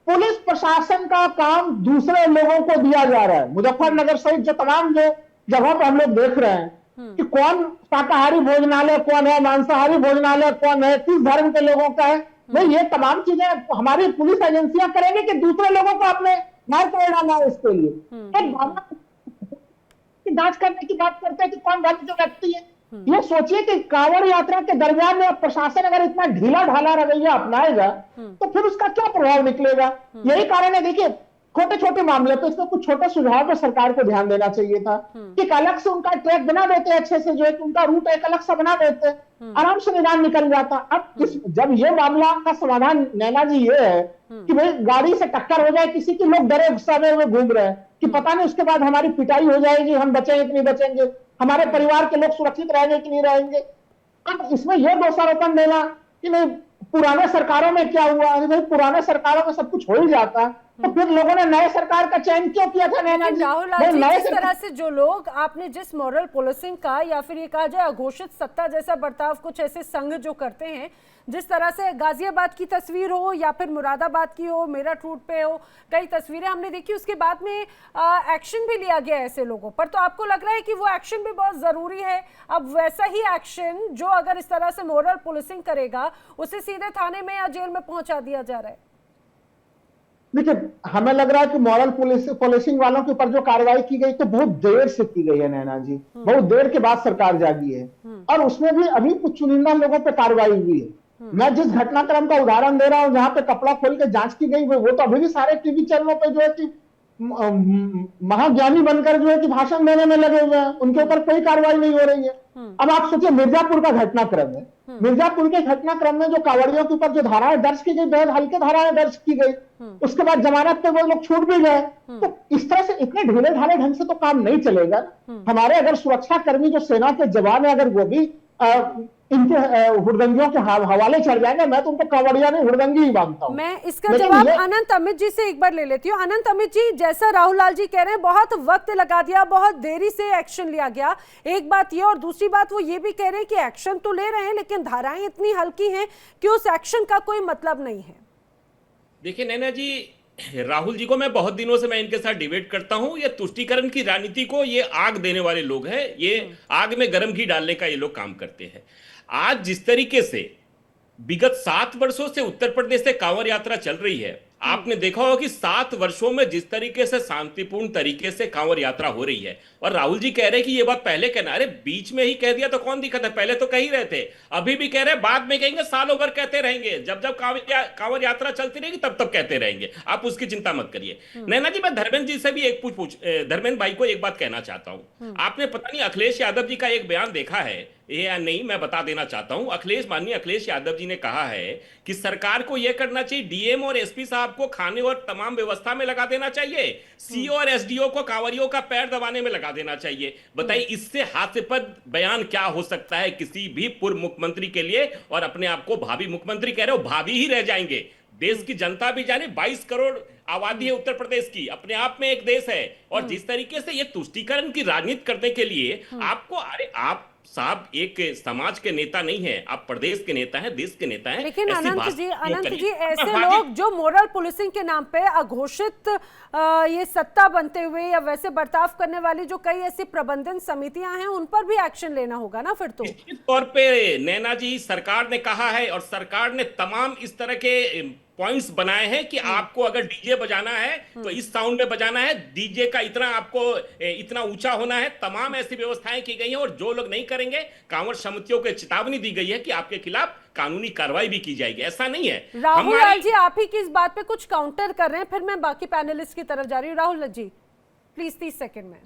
पुलिस प्रशासन का काम दूसरे लोगों को दिया जा रहा है। मुजफ्फरनगर सहित जो तमाम जो जगहों पर हम लोग देख रहे हैं कि कौन शाकाहारी भोजनालय, कौन है मांसाहारी भोजनालय, कौन है किस धर्म के लोगों का है, भाई ये तमाम चीजें हमारी पुलिस एजेंसियां करेंगी कि दूसरे लोगों को अपने मार कर डालना है इसके लिए। एक भावना की जांच करने की बात करते हैं कि कौन जो व्यक्ति है। ये सोचिए कि कांवड़ यात्रा के दरमियान में प्रशासन अगर इतना ढीला ढाला रवैया अपनाएगा तो फिर उसका क्या प्रभाव निकलेगा। यही कारण है, देखिए छोटे छोटे मामले पे इसमें कुछ छोटे सुझाव पर सरकार को ध्यान देना चाहिए था कि एक अलग से उनका ट्रैक बना देते अच्छे से, जो है कि उनका रूट एक अलग सा बना देते, आराम से निदान निकल जाता। अब जब ये मामला का समाधान नैना जी ये है कि भाई गाड़ी से टक्कर हो जाए किसी की, लोग डरे गुस्सा में घूम रहे हैं कि पता नहीं उसके बाद हमारी पिटाई हो जाएगी, हम बचेंगे कि नहीं बचेंगे, हमारे परिवार के लोग सुरक्षित रहेंगे कि नहीं रहेंगे। अब इसमें यह दोषारोपण देना कि नहीं पुराने सरकारों में क्या हुआ, अरे भाई पुराने सरकारों में सब कुछ हो ही जाता, तो फिर लोगों ने नए सरकार का चयन क्यों किया था नैना जी? राहुल जी, इस तरह से जो लोग आपने जिस मॉरल पुलिसिंग का या फिर ये कहा जाए अघोषित सत्ता जैसा बर्ताव कुछ ऐसे संघ जो करते हैं, जिस तरह से गाजियाबाद की तस्वीर हो या फिर मुरादाबाद की हो, मेरठ रूट पे हो, कई तस्वीरें हमने देखी, उसके बाद में एक्शन भी लिया गया ऐसे लोगों पर, तो आपको लग रहा है कि वो एक्शन भी बहुत जरूरी है? अब वैसा ही एक्शन जो अगर इस तरह से मॉरल पुलिसिंग करेगा उसे सीधे थाने में या जेल में पहुंचा दिया जा रहा है? देखिए हमें लग रहा है कि मॉरल पुलिसिंग वालों के ऊपर जो कार्रवाई की गई तो बहुत देर से की गई है नैना जी, बहुत देर के बाद सरकार जागी है और उसमें भी अभी कुछ चुनिंदा लोगों पे कार्रवाई हुई है। मैं जिस घटनाक्रम का उदाहरण दे रहा हूं जहां पे कपड़ा खोल के जांच की गई वो तो अभी भी सारे टीवी चैनलों पे जो है कि महाज्ञानी बनकर जो है कि भाषण देने में लगे हुए हैं, उनके ऊपर कोई कार्रवाई नहीं हो रही है। अब आप सोचिए मिर्जापुर का घटनाक्रम है, मिर्जापुर के घटनाक्रम में जो कांवड़ियों के ऊपर जो धाराएं दर्ज की गई, बेहद हल्के धाराएं दर्ज की गई, उसके बाद जमानत पे वो लोग छूट भी गए। तो इस तरह से इतने ढीले ढाले ढंग से तो काम नहीं चलेगा। हमारे अगर सुरक्षा कर्मी जो सेना के जवान है अगर वो भी इनके हुड़दंगियों के हवाले चढ़ जाएंगे, मैं तो उनको कांवड़िया नहीं हुड़दंगी ही मानता हूं। मैं इसका जवाब अनंत अमित जी से एक बार ले लेती हूँ। अनंत अमित जी, जैसा राहुल लाल जी कह रहे हैं बहुत वक्त लगा दिया, बहुत देरी से एक्शन लिया गया, एक बात ये, और दूसरी बात वो ये भी कह रहे हैं कि एक्शन तो ले रहे हैं लेकिन धाराएं इतनी हल्की हैं कि उस एक्शन का कोई मतलब नहीं है। देखिए नैना जी, राहुल जी को मैं बहुत दिनों से मैं इनके साथ डिबेट करता हूं। ये तुष्टीकरण की राजनीति को ये आग देने वाले लोग हैं, ये आग में गर्म घी डालने का ये लोग काम करते हैं। आज जिस तरीके से विगत 7 वर्षों से उत्तर प्रदेश से कांवड़ यात्रा चल रही है, आपने देखा होगा कि 7 वर्षों में जिस तरीके से शांतिपूर्ण तरीके से कांवड़ यात्रा हो रही है, और राहुल जी कह रहे हैं कि ये बात पहले कहना, अरे बीच में ही कह दिया तो कौन दिक्कत है, पहले तो कह ही रहे थे, अभी भी कह रहे हैं, बाद में कहेंगे, सालों भर कहते रहेंगे, जब जब कांवड़ यात्रा चलती रहेगी तब तब कहते रहेंगे, आप उसकी चिंता मत करिए। नैना जी, मैं धर्मेंद्र जी से भी एक धर्मेंद्र भाई को एक बात कहना चाहता हूं। आपने पता नहीं अखिलेश यादव जी का एक बयान देखा है ये या नहीं, मैं बता देना चाहता हूं। माननीय अखिलेश यादव जी ने कहा है कि सरकार को यह करना चाहिए, डीएम और एसपी साहब को खाने और तमाम व्यवस्था में लगा देना चाहिए, सीओ और एसडीओ को कांवड़ियों का पैर दबाने में लगा देना चाहिए। बताइए इससे हास्यास्पद बयान क्या हो सकता है किसी भी पूर्व मुख्यमंत्री के लिए? और अपने आप को भावी मुख्यमंत्री कह रहे हो, भावी ही रह जाएंगे। देश की जनता भी जाने 22 करोड़ आबादी है उत्तर प्रदेश की, अपने आप में एक देश है, और जिस तरीके से ये तुष्टीकरण की राजनीति करने के लिए आपको, अरे आप साहब एक समाज के नेता नहीं है, आप प्रदेश के नेता हैं, देश के नेता हैं। लेकिन अनंत जी ऐसे लोग जो मोरल पुलिसिंग के नाम पे अघोषित ये सत्ता बनते हुए या वैसे बर्ताव करने वाली जो कई ऐसी प्रबंधन समितियां हैं उन पर भी एक्शन लेना होगा ना फिर तो। निश्चित तौर पे नैना जी, सरकार ने कहा है और सरकार ने तमाम इस तरह के पॉइंट्स बनाए हैं कि आपको अगर डीजे बजाना है तो इस साउंड में बजाना है, डीजे का इतना आपको इतना ऊंचा होना है, तमाम ऐसी व्यवस्थाएं की गई हैं, और जो लोग नहीं करेंगे कांवड़ समितियों को चेतावनी दी गई है कि आपके खिलाफ कानूनी कार्रवाई भी की जाएगी। ऐसा नहीं है। राहुल लाल जी, आप ही की इस बात पे कुछ काउंटर कर रहे हैं, फिर मैं बाकी पैनलिस्ट की तरफ जा रही हूँ। राहुल जी प्लीज 30 सेकंड में।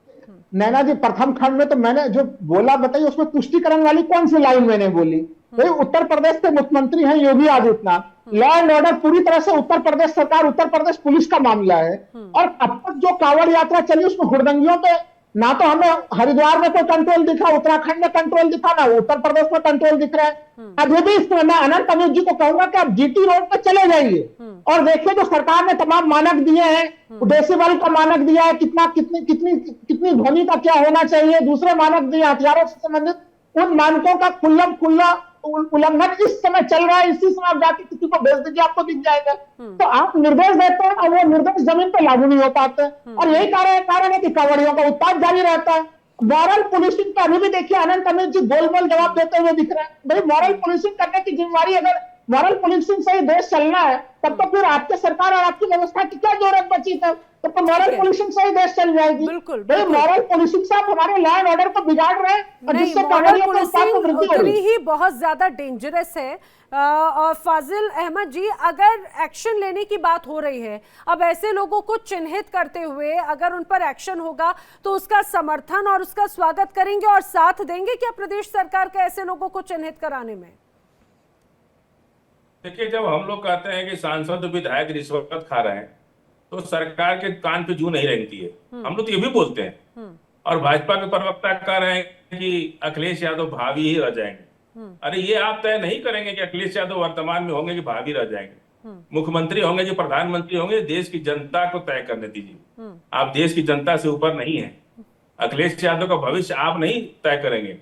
नैना जी, प्रथम खंड में तो मैंने जो बोला बताइए, उसमें तुष्टीकरण वाली कौन सी लाइन मैंने बोली? भाई उत्तर प्रदेश के मुख्यमंत्री हैं Yogi Adityanath, law and order पूरी तरह से उत्तर प्रदेश सरकार, उत्तर प्रदेश पुलिस का मामला है। और अब तक जो कांवड़ यात्रा चली उसमें हुड़दंगियों पे ना तो हमें हरिद्वार में कोई कंट्रोल दिखा, उत्तराखंड में कंट्रोल दिखा, ना उत्तर प्रदेश में कंट्रोल दिख रहा है। अभी भी इसमें मैं अनंत अमित जी को कहूंगा कि आप जीटी रोड पर चले जाइए और देखिए जो सरकार ने तमाम मानक दिए हैं, डेसिबल का मानक दिया है, कितनी ध्वनि का क्या होना चाहिए, दूसरे मानक दिए हथियारों से संबंधित, उन मानकों का खुला उल्लंघन इस समय चल रहा है। इसी समय आप जाके किसी को भेज दीजिए, आपको दिख जाएगा। तो आप निर्देश देते हैं और वो निर्देश जमीन पे लागू नहीं हो पाते, और यही कारण है कि कांवड़ियों का उत्पाद जारी रहता है। मॉरल पुलिसिंग का अभी भी देखिए अनंत अमित जी गोल जवाब देते हुए दिख रहे हैं। भाई मॉरल पुलिसिंग करने की जिम्मेवारी अगर मॉरल पुलिसिंग से ही देश चलना है, तब तो फिर आपकी सरकार और आपकी व्यवस्था की क्या जरूरत बची? तब तो मॉरल पुलिसिंग से ही देश चल जाएगी। बिल्कुल, भाई बिल्कुल। मॉरल पुलिसिंग से आप हमारे लॉ एंड ऑर्डर को बिगाड़ रहे हैं और नहीं, जिससे मॉरल कांवड़ियों के उत्पाद को पुलिसिंग वृद्धि हो उतनी रही है। ही बहुत ज्यादा डेंजरस है। और फाजिल अहमद जी, अगर एक्शन लेने की बात हो रही है, अब ऐसे लोगों को चिन्हित करते हुए अगर उन पर एक्शन होगा तो उसका समर्थन और उसका स्वागत करेंगे और साथ देंगे क्या प्रदेश सरकार के ऐसे लोगों को चिन्हित कराने में? देखिए, जब हम लोग कहते हैं कि सांसद विधायक रिश्वत खा रहे हैं तो सरकार के कान पे जू नहीं रेंगती है। हम लोग तो ये भी बोलते हैं। और भाजपा के प्रवक्ता कह रहे हैं कि अखिलेश यादव भावी ही रह जाएंगे। अरे ये आप तय नहीं करेंगे कि अखिलेश यादव वर्तमान में होंगे कि भावी रह जाएंगे। मुख्यमंत्री होंगे कि प्रधानमंत्री होंगे, देश की जनता को तय करने दीजिए। आप देश की जनता से ऊपर नहीं है। अखिलेश यादव का भविष्य आप नहीं तय करेंगे,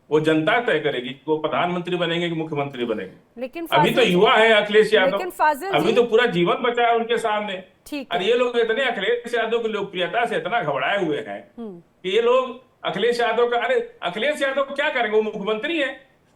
वो जनता तय करेगी कि वो प्रधानमंत्री बनेंगे कि मुख्यमंत्री बनेंगे। लेकिन अभी तो युवा है अखिलेश यादव, लेकिन फाजिल अभी जी, तो पूरा जीवन बचा है उनके सामने। ठीक और है। ये लोग इतने अखिलेश यादव की लोकप्रियता से इतना घबराए हुए हैं कि ये लोग अखिलेश यादव का, अरे अखिलेश यादव क्या करेंगे? वो मुख्यमंत्री है।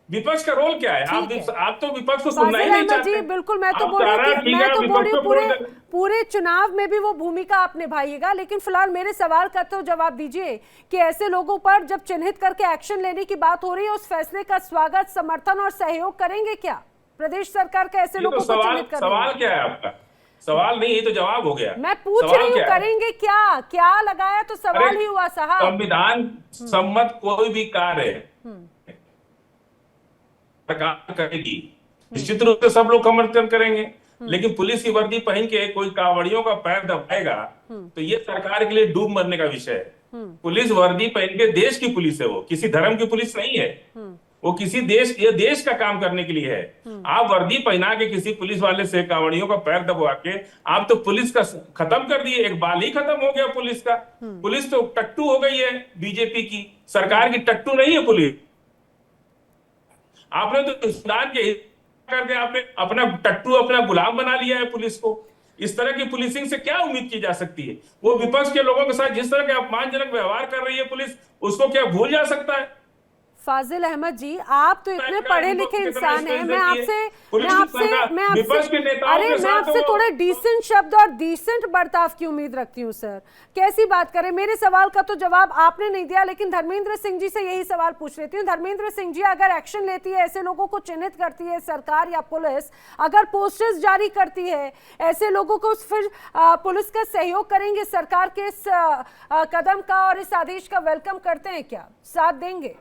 विपक्ष का रोल क्या है? आप तो विपक्ष को सुनना ही नहीं चाहते। जी बिल्कुल, मैं तो आप बोल सारा रही थी, ठीक मैं है, तो बोल रही हूँ विपक्ष को पूरे चुनाव में भी वो भूमिका आप निभाइएगा। लेकिन फिलहाल मेरे सवाल का तो जवाब दीजिए कि ऐसे लोगों पर जब चिन्हित करके एक्शन लेने की बात हो रही है, उस फैसले का स्वागत, समर्थन और सहयोग करेंगे क्या प्रदेश सरकार के ऐसे लोगों को चिन्हित करने? सवाल क्या है आपका? सवाल नहीं, ये तो जवाब हो गया। मैं पूछ रही हूँ करेंगे क्या? क्या लगाया तो सवाल ही हुआ साहब। संविधान सम्मत कोई भी कार्य सरकार करेगी, निश्चित रूप से सब लोग समर्थन करेंगे। लेकिन पुलिस की वर्दी पहन के कोई कावड़ियों का पैर दबाएगा तो ये सरकार के लिए डूब मरने का विषय है। पुलिस वर्दी पहन के, देश की पुलिस है, वो किसी धर्म की पुलिस नहीं है। वो किसी देश, ये देश का काम करने के लिए है। आप वर्दी पहना के किसी पुलिस वाले से कावड़ियों का पैर दबवा के आप तो पुलिस का खत्म कर दिए। एक बाल ही खत्म हो गया पुलिस का। पुलिस तो टट्टू हो गई है, बीजेपी की सरकार की टट्टू नहीं है पुलिस। आपने तो हिंदुस्तान के करके आपने अपना टट्टू, अपना गुलाम बना लिया है पुलिस को। इस तरह की पुलिसिंग से क्या उम्मीद की जा सकती है? वो विपक्ष के लोगों के साथ जिस तरह के अपमानजनक व्यवहार कर रही है पुलिस, उसको क्या भूल जा सकता है? फाजिल अहमद जी, आप तो इतने पढ़े लिखे इंसान हैं, मैं आपसे थोड़े डिसेंट शब्द और डिसेंट बर्ताव की उम्मीद रखती हूँ सर। कैसी बात करें? मेरे सवाल का तो जवाब आपने नहीं दिया, लेकिन धर्मेंद्र सिंह जी से यही सवाल पूछ लेती हूँ। धर्मेंद्र सिंह जी, अगर एक्शन लेती है, ऐसे लोगों को चिन्हित करती है सरकार या पुलिस, अगर पोस्टर्स जारी करती है, ऐसे लोगों को फिर पुलिस का सहयोग करेंगे? सरकार के इस कदम का और इस आदेश का वेलकम करते हैं क्या? साथ देंगे?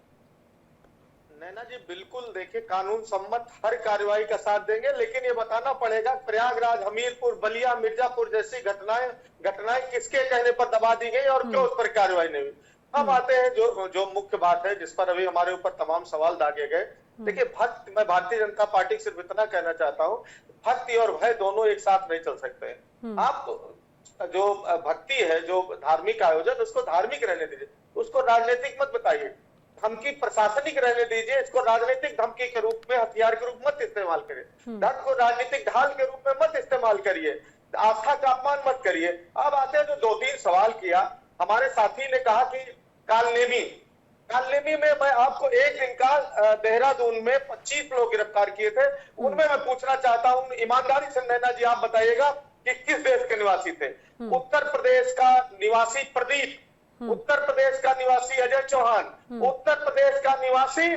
नैना जी बिल्कुल, देखिए कानून सम्मत हर कार्रवाई का साथ देंगे, लेकिन ये बताना पड़ेगा प्रयागराज, हमीरपुर, बलिया, मिर्जापुर जैसी घटनाएं किसके कहने पर दबा दी गई और क्यों उस पर कार्रवाई नहीं हुई। अब आते हैं जो मुख्य बात है जिस पर अभी हमारे ऊपर तमाम सवाल दागे गए। देखिए मैं भारतीय जनता पार्टी सिर्फ इतना कहना चाहता हूँ, भक्ति और भय दोनों एक साथ नहीं चल सकते। आप जो भक्ति है, जो धार्मिक आयोजन, उसको धार्मिक रहने दीजिए, उसको राजनीतिक मत बताइए। धमकी प्रशासनिक रहने दीजिए, इसको राजनीतिक धमकी के रूप में, हथियार के रूप में मत इस्तेमाल करिए। धर्म को राजनीतिक ढाल के रूप में मत इस्तेमाल करिए, आस्था का अपमान मत करिए। अब आते हैं जो 2-3 सवाल किया हमारे साथी ने, कहा कि कालनेमी में मैं आपको एक दिन का देहरादून में 25 लोग गिरफ्तार किए थे। उनमें मैं पूछना चाहता हूं, ईमानदारी से नैना जी आप बताइएगा कि किस देश के निवासी थे? उत्तर प्रदेश का निवासी प्रदीप, उत्तर प्रदेश का निवासी अजय चौहान, उत्तर प्रदेश का निवासी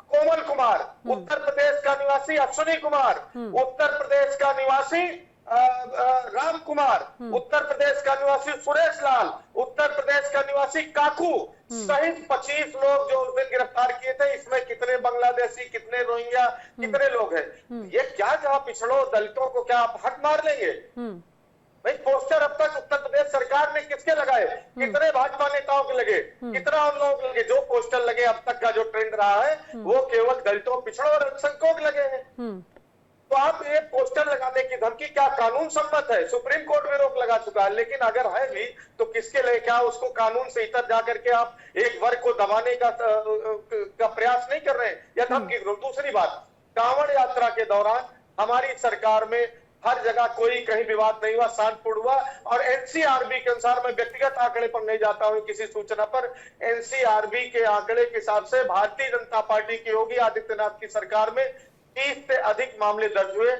कोमल कुमार, उत्तर प्रदेश का निवासी अश्विनी कुमार, उत्तर प्रदेश का निवासी राम कुमार, उत्तर प्रदेश का निवासी सुरेश लाल, उत्तर प्रदेश का निवासी काकू सहित 25 लोग जो उस दिन गिरफ्तार किए थे। इसमें कितने बांग्लादेशी, कितने रोहिंग्या, कितने लोग हैं? ये क्या जहां पिछड़ों दलितों को क्या आप हक मार लेंगे? भाई पोस्टर अब तक उत्तर प्रदेश सरकार ने किसके लगाए? कितने भाजपा नेताओं के लगे? कितना उन लोगों के लगे? जो पोस्टर लगे अब तक का जो ट्रेंड रहा है वो केवल दलितों, पिछड़ों और अल्पसंख्यकों के लगे हैं। तो आप ये पोस्टर लगाने की धमकी क्या कानून सम्मत है? सुप्रीम कोर्ट में रोक लगा चुका है, लेकिन अगर है भी तो किसके लिए? क्या उसको कानून से इतर जाकर के आप एक वर्ग को दबाने का प्रयास नहीं कर रहे हैं या धमकी? दूसरी बात, कांवड़ यात्रा के दौरान हमारी सरकार में हर जगह कोई कहीं विवाद नहीं हुआ, शांतिपूर्ण हुआ। और एनसीआरबी के अनुसार, मैं व्यक्तिगत आंकड़े पर नहीं जाता हूं किसी सूचना पर, एनसीआरबी के आंकड़े के हिसाब से भारतीय जनता पार्टी की योगी आदित्यनाथ की सरकार में 30 से अधिक मामले दर्ज हुए,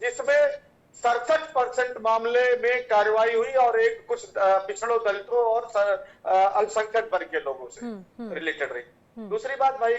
जिसमें 67% मामले में कार्रवाई हुई और एक कुछ पिछड़ों, दलितों और अल्पसंख्यक वर्ग के लोगों से रिलेटेड रही। दूसरी बात भाई,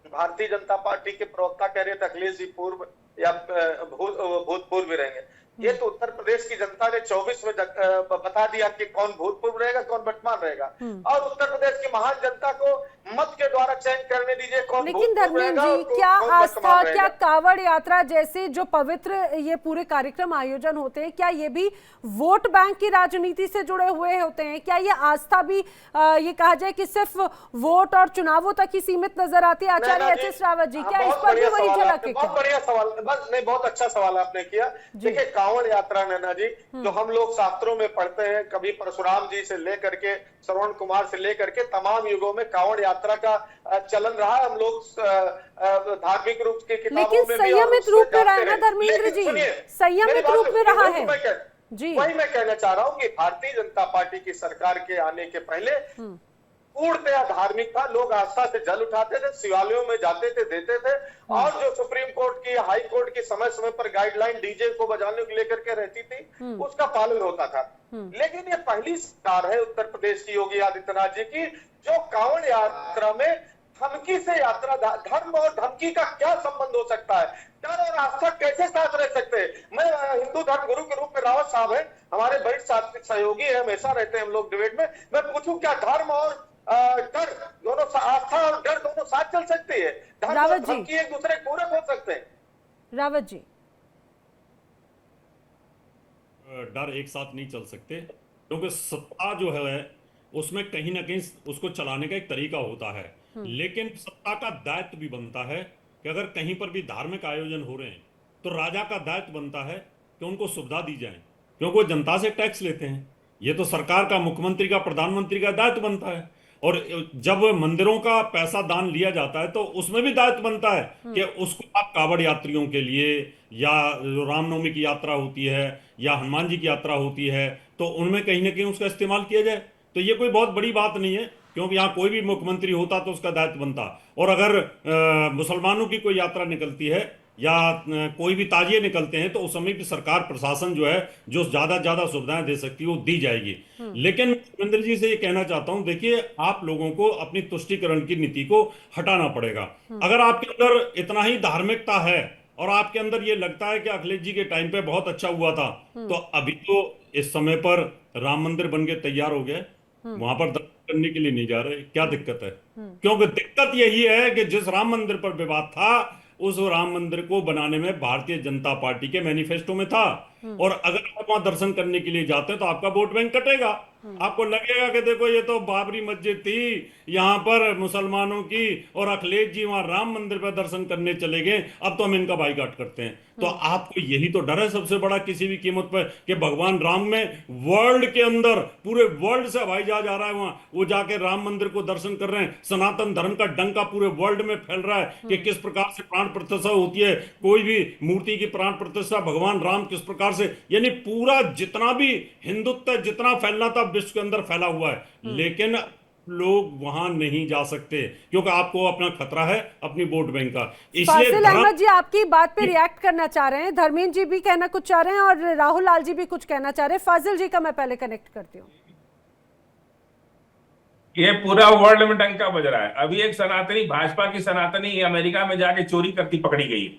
भारतीय जनता पार्टी के प्रवक्ता कह रहे थे अखिलेश जी पूर्व या भूतपूर्व भी रहेंगे। ये तो उत्तर प्रदेश की जनता ने 24 में बता दिया कि कौन भूतपूर्व रहेगा, कौन वर्तमान रहेगा, और उत्तर प्रदेश की महान जनता को मत के द्वारा चयन करने दीजिए कौन लेकिन भूतपूर्व रहेगा धर्मेंद्र और जी, क्या कौन आस्था, वर्तमान क्या रहेगा। कावड़ यात्रा जैसे जो पवित्र ये पूरे कार्यक्रम आयोजन होते हैं, क्या ये भी वोट बैंक की राजनीति से जुड़े हुए होते हैं? क्या ये आस्था भी ये कहा जाए कि सिर्फ वोट और चुनावों तक ही सीमित नजर आती है? आचार्य एच.एस. रावत जी, क्या इस पर भी वही झलक है? बहुत बढ़िया सवाल, बस नहीं, बहुत अच्छा सवाल आपने किया। देखिए, कांवड़ यात्रा नैना जी, जो हम लोग शास्त्रों में पढ़ते हैं, कभी परशुराम जी से लेकर के श्रवण कुमार से लेकर के तमाम युगों में कांवड़ यात्रा का चलन रहा है। हम लोग धार्मिक रूप की किताबों में लेकिन संयमित रूप में रहा है ना धर्मेंद्र जी, संयमित रूप में रहा है जी। वही मैं कहना चाह रहा हूँ कि भारतीय जनता पार्टी की सरकार के आने के पहले पूर्णतया धार्मिक था। लोग आस्था से जल उठाते थे, शिवालयों में जाते थे, देते थे, और जो सुप्रीम कोर्ट की, हाई कोर्ट की समय समय पर गाइडलाइन डीजे को बजाने को लेकर के रहती थी, उसका पालन होता था। लेकिन ये पहली सरकार है उत्तर प्रदेश की योगी आदित्यनाथ जी की, जो कांवड़ यात्रा में धमकी से यात्रा, धर्म और धमकी का क्या संबंध हो सकता है? डर और आस्था कैसे साथ रह सकते हैं? मैं हिंदू धर्म गुरु के रूप में रावत साहब है, हमारे वरिष्ठ सहयोगी है, हमेशा रहते हैं हम लोग डिबेट में। मैं पूछूं, क्या धर्म और डर दोनों, आस्था और डर दोनों साथ चल सकती है? धर्म और धमकी एक दूसरे पूरक हो सकते हैं? रावत जी, डर एक साथ नहीं चल सकते, क्योंकि सत्ता जो है उसमें कहीं ना कहीं उसको चलाने का एक तरीका होता है, लेकिन सत्ता का दायित्व भी बनता है कि अगर कहीं पर भी धार्मिक आयोजन हो रहे हैं तो राजा का दायित्व बनता है कि उनको सुविधा दी जाए, क्योंकि वो जनता से टैक्स लेते हैं। ये तो सरकार का, मुख्यमंत्री का, प्रधानमंत्री का दायित्व बनता है। और जब मंदिरों का पैसा दान लिया जाता है तो उसमें भी दायित्व बनता है कि उसको आप कावड़ यात्रियों के लिए, या जो रामनवमी की यात्रा होती है या हनुमान जी की यात्रा होती है, तो उनमें कहीं ना कहीं उसका इस्तेमाल किया जाए। तो ये कोई बहुत बड़ी बात नहीं है, क्योंकि यहाँ कोई भी मुख्यमंत्री होता तो उसका दायित्व बनता। और अगर मुसलमानों की कोई यात्रा निकलती है या कोई भी ताजिए निकलते हैं, तो उस समय भी सरकार, प्रशासन जो है, जो ज्यादा सुविधाएं दे सकती है वो दी जाएगी। लेकिन मुख्यमंत्री जी से ये कहना चाहता हूं, देखिए, आप लोगों को अपनी तुष्टीकरण की नीति को हटाना पड़ेगा। अगर आपके अंदर इतना ही धार्मिकता है और आपके अंदर ये लगता है कि अखिलेश जी के टाइम पे बहुत अच्छा हुआ था, तो अभी तो इस समय पर राम मंदिर बन के तैयार हो गया, वहां पर दर्शन करने के लिए नहीं जा रहे, क्या दिक्कत है? क्योंकि दिक्कत यही है कि जिस राम मंदिर पर विवाद था, उस राम मंदिर को बनाने में भारतीय जनता पार्टी के मैनिफेस्टो में था, और अगर आप वहां दर्शन करने के लिए जाते हैं तो आपका वोट बैंक कटेगा। आपको लगेगा कि देखो, ये तो बाबरी मस्जिद थी यहाँ पर मुसलमानों की, और अखिलेश जी वहां राम मंदिर पर दर्शन करने चले गए, अब तो हम इनका बाइकाट करते हैं। तो आपको यही तो डर है सबसे बड़ा, किसी भी कीमत पर, कि भगवान राम में वर्ल्ड के अंदर, पूरे वर्ल्ड से हवाई जहाज आ रहा है वहां, वो जाके राम मंदिर को दर्शन कर रहे हैं। सनातन धर्म का डंका पूरे वर्ल्ड में फैल रहा है कि किस प्रकार से प्राण प्रतिष्ठा होती है, कोई भी मूर्ति की प्राण प्रतिष्ठा, भगवान राम किस प्रकार से, यानी पूरा जितना भी हिंदुत्व, जितना फैलना था विश्व के अंदर फैला हुआ है। लेकिन लोग वहां नहीं जा सकते, क्योंकि आपको अपना खतरा है अपनी वोट बैंक का। फाजिल अहमद जी आपकी बात पे रिएक्ट करना चाह रहे हैं, धर्मेंद्र जी भी कहना कुछ चाह रहे हैं, और राहुल लाल जी भी कुछ कहना चाह रहे हैं। फाजिल जी का मैं पहले कनेक्ट करती हूँ। ये पूरा वर्ल्ड में डंका बज रहा है। अभी एक सनातनी, भाजपा की सनातनी अमेरिका में जाके चोरी करती पकड़ी गई,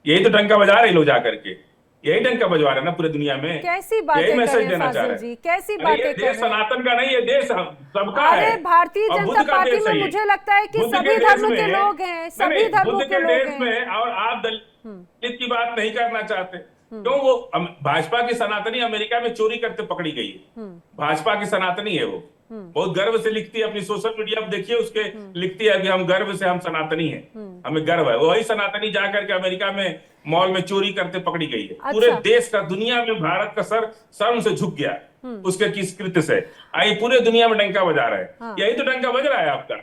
यही तो डंका बजा रहे लोग जाकर के, यही डंका बजवा रहे ना पूरे दुनिया में। कैसी बातें कर रहे हैं फाजिल जी, कैसी बातें कर रहे हैं? सनातन का नहीं, ये देश सबका है। अरे भारतीय जनता पार्टी में मुझे लगता है कि सभी धर्म के लोग हैं, सभी धर्मों के लोग हैं। और आप दलित की बात नहीं करना चाहते, क्यों? वो भाजपा की सनातनी अमेरिका में चोरी करते पकड़ी गई है, भाजपा की सनातनी है वो, बहुत गर्व से लिखती है अपनी सोशल मीडिया पर, देखिए उसके लिखती है कि हम गर्व से, हम सनातनी हैं, हमें गर्व है। वही सनातनी जाकर के अमेरिका में मॉल में चोरी करते पकड़ी गई है। पूरे देश का, दुनिया में भारत का सर शर्म से झुक गया उसके किस कृत्य से। आई पूरे दुनिया में डंका बजा रहा है, यही तो डंका बज रहा है आपका।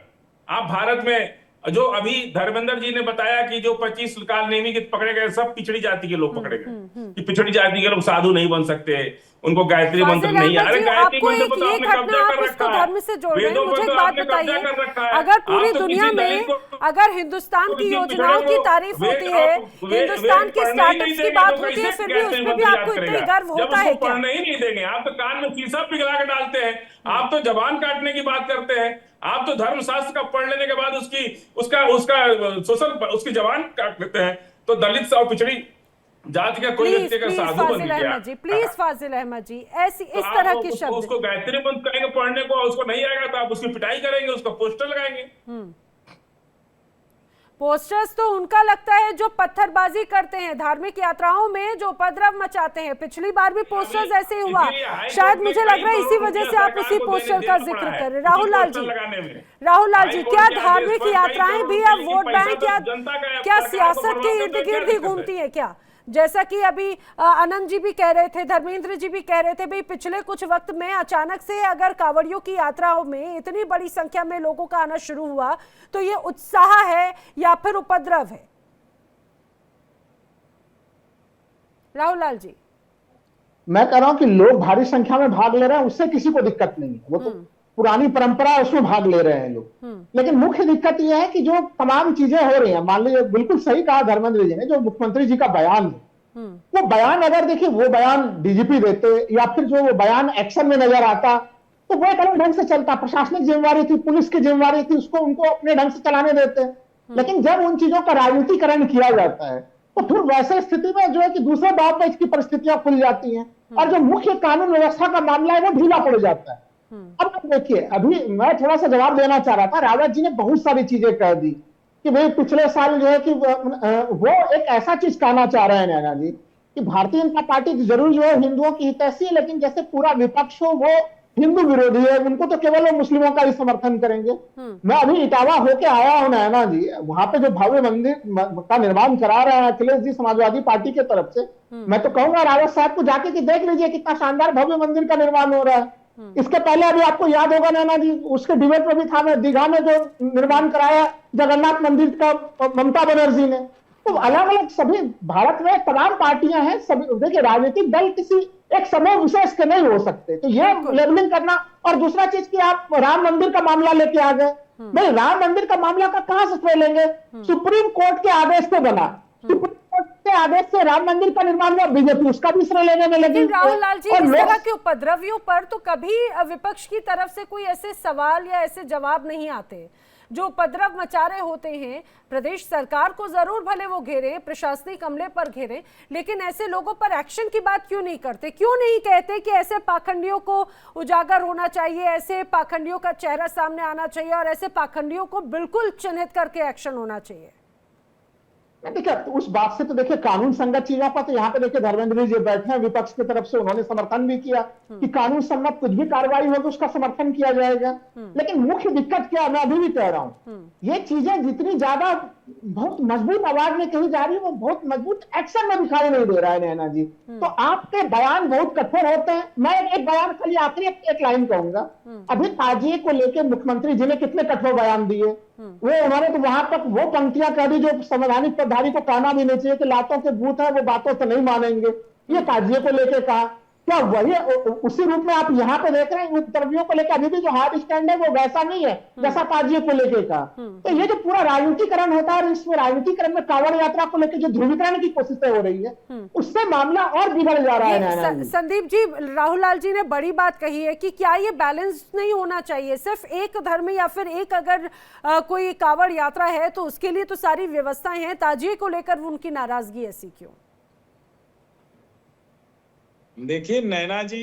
आप भारत में जो अभी धर्मेंद्र जी ने बताया कि जो 25 काल नेमी के पकड़े गए सब पिछड़ी जाति के लोग पकड़े गए, कि पिछड़ी जाति के लोग साधु नहीं बन सकते, उनको गायत्री मंत्र फाजिल नहीं आ अहमद जी, रहा। गायत्री आपको मंत्र एक पर तो ये आपने घटना कब्जा आप कर उसको रखा है, धर्म से जोड़ रहे हैं, वेदों पर मुझे तो एक बात आपने कब्जा बताइए, कर रखा है। अगर पूरी आप तो दुनिया किसी में दलित को, अगर हिंदुस्तान की किसी योजनाओं पिछड़े की को तारीफ वेद होती है, आप वेद हिंदुस्तान के पढ़ने ही नहीं स्टार्टअप्स की देंगे बात तो होती है, कैसे फिर भी गायत्री उस पर भी मंत्र आपको याद इतना ही करेगा? गर्व जब होता है उसको क्या? पढ़ने ही नहीं देंगे, आप तो कान में शीशा पिघला के डालते हैं, आप तो जबान काटने की बात करते हैं, आप तो धर्मशास्त्र का पढ़ लेने के बाद उसका शोषण, उसकी जबान काट देते हैं। तो दलित और पिछड़ी जाति का कोई प्लीज व्यक्ति अगर प्लीज साधु बन फाजिल गया अहमद जी, प्लीज फाजिल अहमद जी, ऐसी तो इस आप तरह के शब्द उसको गायत्री मंत्र कहेंगे पढ़ने को, उसको नहीं आएगा तो आप उसकी पिटाई करेंगे, उसका पोस्टर लगाएंगे। पोस्टर्स तो उनका लगता है जो पत्थरबाजी करते हैं धार्मिक यात्राओं में, जो उपद्रव मचाते हैं। पिछली बार भी पोस्टर्स ऐसे ही हुआ, शायद मुझे लग रहा है इसी वजह से आप उसी पोस्टर का जिक्र कर रहे हैं। राहुल लाल जी, क्या धार्मिक यात्राएं भी अब वोट बैंक या क्या सियासत के इर्द गिर्द ही घूमती है क्या? जैसा कि अभी आनंद जी भी कह रहे थे, धर्मेंद्र जी भी कह रहे थे, भाई पिछले कुछ वक्त में अचानक से अगर कांवड़ियों की यात्राओं में इतनी बड़ी संख्या में लोगों का आना शुरू हुआ तो ये उत्साह है या फिर उपद्रव है? राहुल लाल जी, मैं कह रहा हूं कि लोग भारी संख्या में भाग ले रहे हैं, उससे किसी को दिक्कत नहीं है, वो तो पुरानी परंपरा है, उसमें भाग ले रहे हैं लोग। लेकिन मुख्य दिक्कत यह है कि जो तमाम चीजें हो रही हैं, मान लीजिए बिल्कुल सही कहा धर्मेंद्र जी ने, जो मुख्यमंत्री जी का बयान है, वो बयान अगर देखिए वो बयान डीजीपी देते या फिर जो वो बयान एक्शन में नजर आता तो वो एक अलग ढंग से चलता, प्रशासनिक जिम्मेवारी थी, पुलिस की जिम्मेवारी थी, उसको उनको अपने ढंग से चलाने देते। लेकिन जब उन चीजों का राजनीतिकरण किया जाता है तो फिर वैसे स्थिति में जो है कि दूसरे दाव पे इसकी परिस्थितियां खुल जाती हैं और जो मुख्य कानून व्यवस्था का मामला है वो ढीला पड़ जाता है। अब देखिए, अभी मैं थोड़ा सा जवाब देना चाह रहा था, रावत जी ने बहुत सारी चीजें कह दी कि भाई पिछले साल जो है कि वो एक ऐसा चीज कहना चाह रहे हैं नैना जी कि भारतीय जनता पार्टी जरूर जो है हिंदुओं की हितैषी है, लेकिन जैसे पूरा विपक्ष हो वो हिंदू विरोधी है, उनको तो केवल वो मुस्लिमों का ही समर्थन करेंगे। मैं अभी इटावा होके आया हूं नैना जी, वहां पे जो भव्य मंदिर का निर्माण करा रहे हैं अखिलेश जी समाजवादी पार्टी की तरफ से, मैं तो कहूंगा रावत साहब को जाके कि देख लीजिए कितना शानदार भव्य मंदिर का निर्माण हो रहा है। इसके पहले अभी आपको याद होगा नैना जी, उसके डिबेट में भी था, मैं दीघा में जो निर्माण कराया जगन्नाथ मंदिर का ममता बनर्जी ने। तो अलग अलग सभी भारत में तमाम पार्टियां हैं, सभी देखिए राजनीतिक दल किसी एक समय विशेष के नहीं हो सकते, तो ये लेबलिंग करना। और दूसरा चीज कि आप राम मंदिर का मामला लेके आ गए, भाई राम मंदिर का मामला का कहां से श्रेय लेंगे? सुप्रीम कोर्ट के आदेश से बना, सुप्रीम कोर्ट के आदेश से राम मंदिर का निर्माण हुआ, बीजेपी उसका भी श्रेय लेने में लगी। राहुल लाल जी, इस तरह के उपद्रवियों पर तो कभी विपक्ष की तरफ से कोई ऐसे सवाल या ऐसे जवाब नहीं आते। जो उपद्रव मचा रहे होते हैं प्रदेश सरकार को जरूर भले वो घेरे, प्रशासनिक अमले पर घेरे, लेकिन ऐसे लोगों पर एक्शन की बात क्यों नहीं करते? क्यों नहीं कहते कि ऐसे पाखंडियों को उजागर होना चाहिए, ऐसे पाखंडियों का चेहरा सामने आना चाहिए और ऐसे पाखंडियों को बिल्कुल चिन्हित करके एक्शन होना चाहिए? देखिए उस बात से तो देखिए कानून संगत चीजों पर तो यहाँ पे देखिए धर्मेंद्र जी बैठे हैं विपक्ष की तरफ से, उन्होंने समर्थन भी किया कि कानून संगत कुछ भी कार्रवाई होगी उसका समर्थन किया जाएगा। लेकिन मुख्य दिक्कत क्या, मैं अभी भी कह रहा हूँ, ये चीजें जितनी ज्यादा बहुत मजबूत आवाज में कही जा रही है वो बहुत मजबूत एक्शन में दिखाई नहीं दे रहा है नैना जी। तो आपके बयान बहुत कठोर होते हैं। मैं एक बयान खाली आखिरी एक लाइन कहूंगा, अभी ताजिए को लेकर मुख्यमंत्री जी ने कितने कठोर बयान दिए, वो उन्होंने तो वहां तक वो पंक्तियां कह दी जो संवैधानिक पदाधिकारी को कहना भी नहीं चाहिए कि लातों के बूथ है वो बातों से नहीं मानेंगे, ये ताजिए को लेकर कहा। क्या वही उसी रूप में आप यहाँ पे देख रहे हैं उपद्रवियों को लेकर अभी भी जो हार्ड स्टैंड है वो वैसा नहीं है जैसा ताजिए को लेकर कहा। तो ये जो पूरा राजनीतिकरण होता है, इसमें राजनीतिकरण में कांवड़ यात्रा को लेकर जो ध्रुवीकरण की कोशिशें हो रही है उससे मामला और बिगड़ जा रहा है। संदीप जी, राहुल लाल जी ने बड़ी बात कही है कि क्या ये बैलेंस नहीं होना चाहिए, सिर्फ एक धर्म या फिर एक अगर कोई कांवड़ यात्रा है तो उसके लिए तो सारी व्यवस्थाएं हैं, ताजिए को लेकर उनकी नाराजगी ऐसी क्यों? देखिए नैना जी,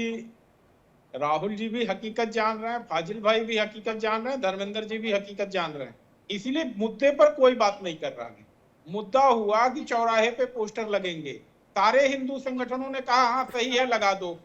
राहुल जी भी हकीकत जान रहे हैं, फाजिल भाई भी हकीकत जान रहे हैं, धर्मेंद्र जी भी हकीकत जान रहे हैं, इसीलिए मुद्दे पर कोई बात नहीं कर रहा है। मुद्दा हुआ कि चौराहे पे पोस्टर लगेंगे, सारे हिंदू संगठनों ने कहा हाँ सही है लगा दो,